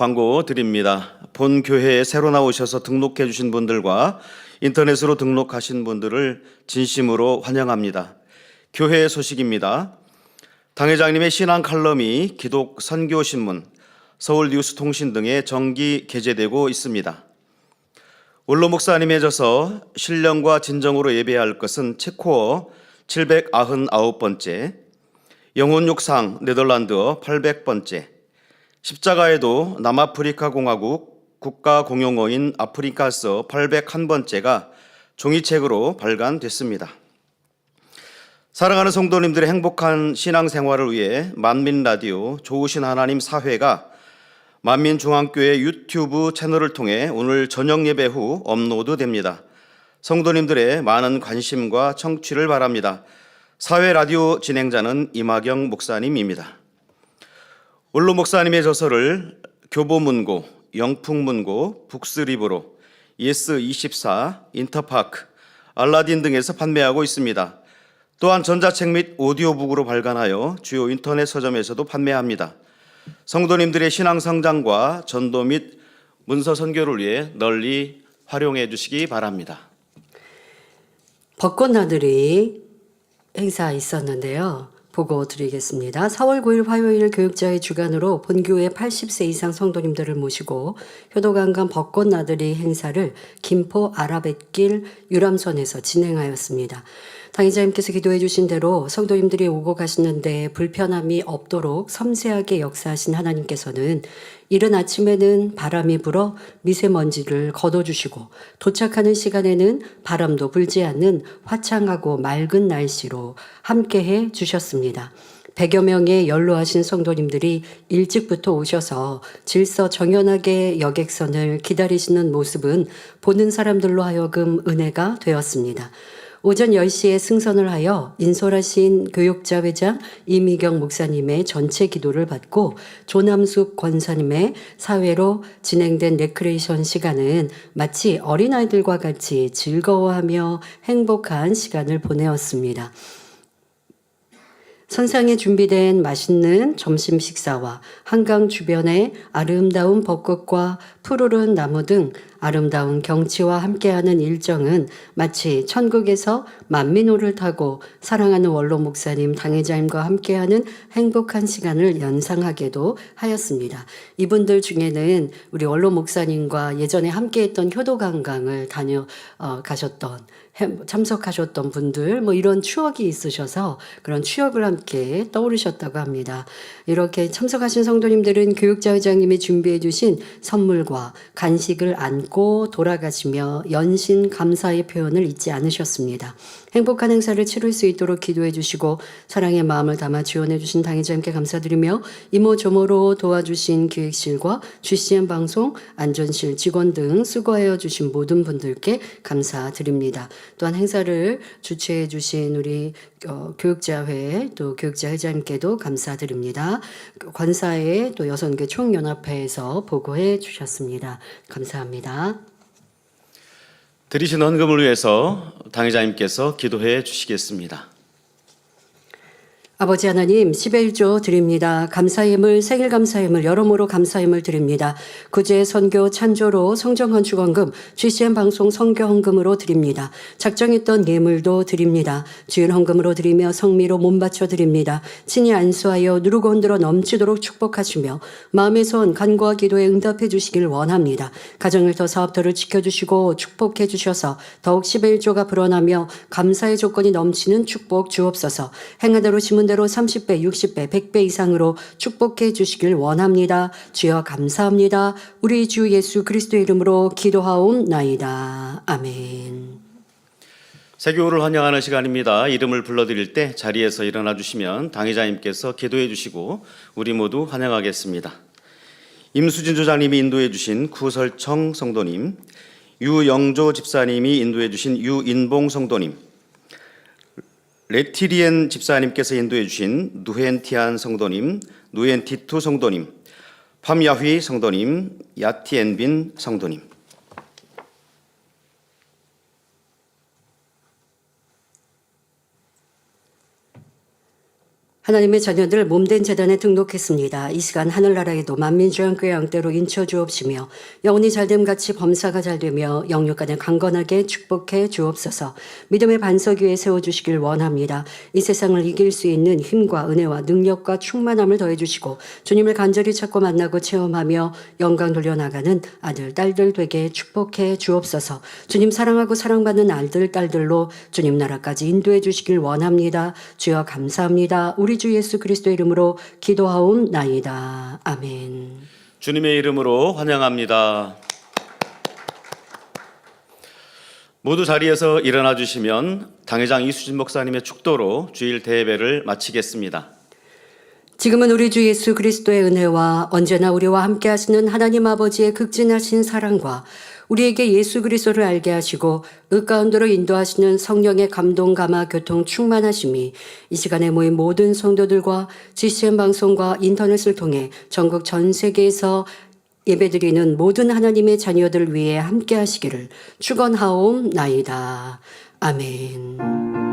광고 드립니다. 본 교회에 새로 나오셔서 등록해 주신 분들과 인터넷으로 등록하신 분들을 진심으로 환영합니다. 교회 소식입니다. 당회장님의 신앙 칼럼이 기독 선교신문, 서울뉴스통신 등에 정기 게재되고 있습니다. 원로 목사님에 져서 신령과 진정으로 예배할 것은 체코어 799번째, 영혼육상 네덜란드어 800번째, 십자가에도 남아프리카 공화국 국가공용어인 아프리카서 801번째가 종이책으로 발간됐습니다. 사랑하는 성도님들의 행복한 신앙생활을 위해 만민라디오 좋으신 하나님 사회가 만민중앙교회 유튜브 채널을 통해 오늘 저녁 예배 후 업로드됩니다. 성도님들의 많은 관심과 청취를 바랍니다. 사회 라디오 진행자는 이마경 목사님입니다. 원로 목사님의 저서를 교보문고, 영풍문고, 북스리브로, 예스24, 인터파크, 알라딘 등에서 판매하고 있습니다. 또한 전자책 및 오디오북으로 발간하여 주요 인터넷 서점에서도 판매합니다. 성도님들의 신앙 성장과 전도 및 문서 선교를 위해 널리 활용해 주시기 바랍니다. 벚꽃나들이 행사 있었는데요. 보고 드리겠습니다. 4월 9일 화요일 교육자의 주관으로 본교회 80세 이상 성도님들을 모시고 효도관광 벚꽃나들이 행사를 김포 아라뱃길 유람선에서 진행하였습니다. 당회자님께서 기도해 주신 대로 성도님들이 오고 가시는데 불편함이 없도록 섬세하게 역사하신 하나님께서는 이른 아침에는 바람이 불어 미세먼지를 걷어주시고 도착하는 시간에는 바람도 불지 않는 화창하고 맑은 날씨로 함께해 주셨습니다. 100여 명의 연로하신 성도님들이 일찍부터 오셔서 질서 정연하게 여객선을 기다리시는 모습은 보는 사람들로 하여금 은혜가 되었습니다. 오전 10시에 승선을 하여 인솔하신 교육자 회장 이미경 목사님의 전체 기도를 받고 조남숙 권사님의 사회로 진행된 레크레이션 시간은 마치 어린아이들과 같이 즐거워하며 행복한 시간을 보내었습니다. 선상에 준비된 맛있는 점심 식사와 한강 주변의 아름다운 벚꽃과 푸르른 나무 등 아름다운 경치와 함께하는 일정은 마치 천국에서 만민호를 타고 사랑하는 원로 목사님 당회자님과 함께하는 행복한 시간을 연상하게도 하였습니다. 이분들 중에는 우리 원로 목사님과 예전에 함께했던 효도관광을 참석하셨던 분들 이런 추억이 있으셔서 그런 추억을 함께 떠오르셨다고 합니다. 이렇게 참석하신 성도님들은 교육자 회장님이 준비해 주신 선물과 간식을 안고 돌아가시며 연신 감사의 표현을 잊지 않으셨습니다. 행복한 행사를 치를 수 있도록 기도해 주시고 사랑의 마음을 담아 지원해 주신 당회자님께 감사드리며 이모저모로 도와주신 기획실과 GCN 방송, 안전실 직원 등 수고하여 주신 모든 분들께 감사드립니다. 또한 행사를 주최해 주신 우리 교육자회 또 교육자 회장님께도 감사드립니다. 관사의 또 여성계 총연합회에서 보고해 주셨습니다. 감사합니다. 드리신 헌금을 위해서 당회자님께서 기도해 주시겠습니다. 아버지 하나님 11조 드립니다. 감사임을 생일 감사임을 여러모로 감사임을 드립니다. 구제 선교 찬조로 성정헌 축원금 GCN 방송 선교 헌금으로 드립니다. 작정했던 예물도 드립니다. 주일 헌금으로 드리며 성미로 몸바쳐 드립니다. 친히 안수하여 누르고 흔들어 넘치도록 축복하시며 마음의 손 간구와 기도에 응답해 주시길 원합니다. 가정일터 사업터를 지켜주시고 축복해 주셔서 더욱 11조가 불어나며 감사의 조건이 넘치는 축복 주옵소서. 행하대로 심은 대로 30배, 60배, 100배 이상으로 축복해 주시길 원합니다. 주여 감사합니다. 우리 주 예수 그리스도의 이름으로 기도하옵나이다. 아멘. 세교를 환영하는 시간입니다. 이름을 불러드릴 때 자리에서 일어나 주시면 당회자님께서 기도해 주시고 우리 모두 환영하겠습니다. 임수진 조장님이 인도해 주신 구설청 성도님, 유영조 집사님이 인도해 주신 유인봉 성도님, 레티리엔 집사님께서 인도해 주신 누헨티안 성도님, 누헨티투 성도님, 팜야휘 성도님, 야티엔빈 성도님. 하나님의 자녀들 몸된 재단에 등록했습니다. 이 시간 하늘나라에도 만민주양교회 양떼로 인쳐 주옵시며 영혼이 잘됨 같이 범사가 잘되며 영육간에 강건하게 축복해 주옵소서. 믿음의 반석 위에 세워주시길 원합니다. 이 세상을 이길 수 있는 힘과 은혜와 능력과 충만함을 더해주시고 주님을 간절히 찾고 만나고 체험하며 영광 돌려나가는 아들 딸들 되게 축복해 주옵소서. 주님 사랑하고 사랑받는 아들 딸들로 주님 나라까지 인도해 주시길 원합니다. 주여 감사합니다. 우리 주 예수 그리스도의 이름으로 기도하옵나이다. 아멘. 주님의 이름으로 환영합니다. 모두 자리에서 일어나 주시면 당회장 이수진 목사님의 축도로 주일 대예배를 마치겠습니다. 지금은 우리 주 예수 그리스도의 은혜와 언제나 우리와 함께 하시는 하나님 아버지의 극진하신 사랑과 우리에게 예수 그리스도를 알게 하시고 의 가운데로 인도하시는 성령의 감동 감화 교통 충만하심이 이 시간에 모인 모든 성도들과 GCN 방송과 인터넷을 통해 전국 전 세계에서 예배드리는 모든 하나님의 자녀들 위해 함께 하시기를 축원하옵나이다. 아멘.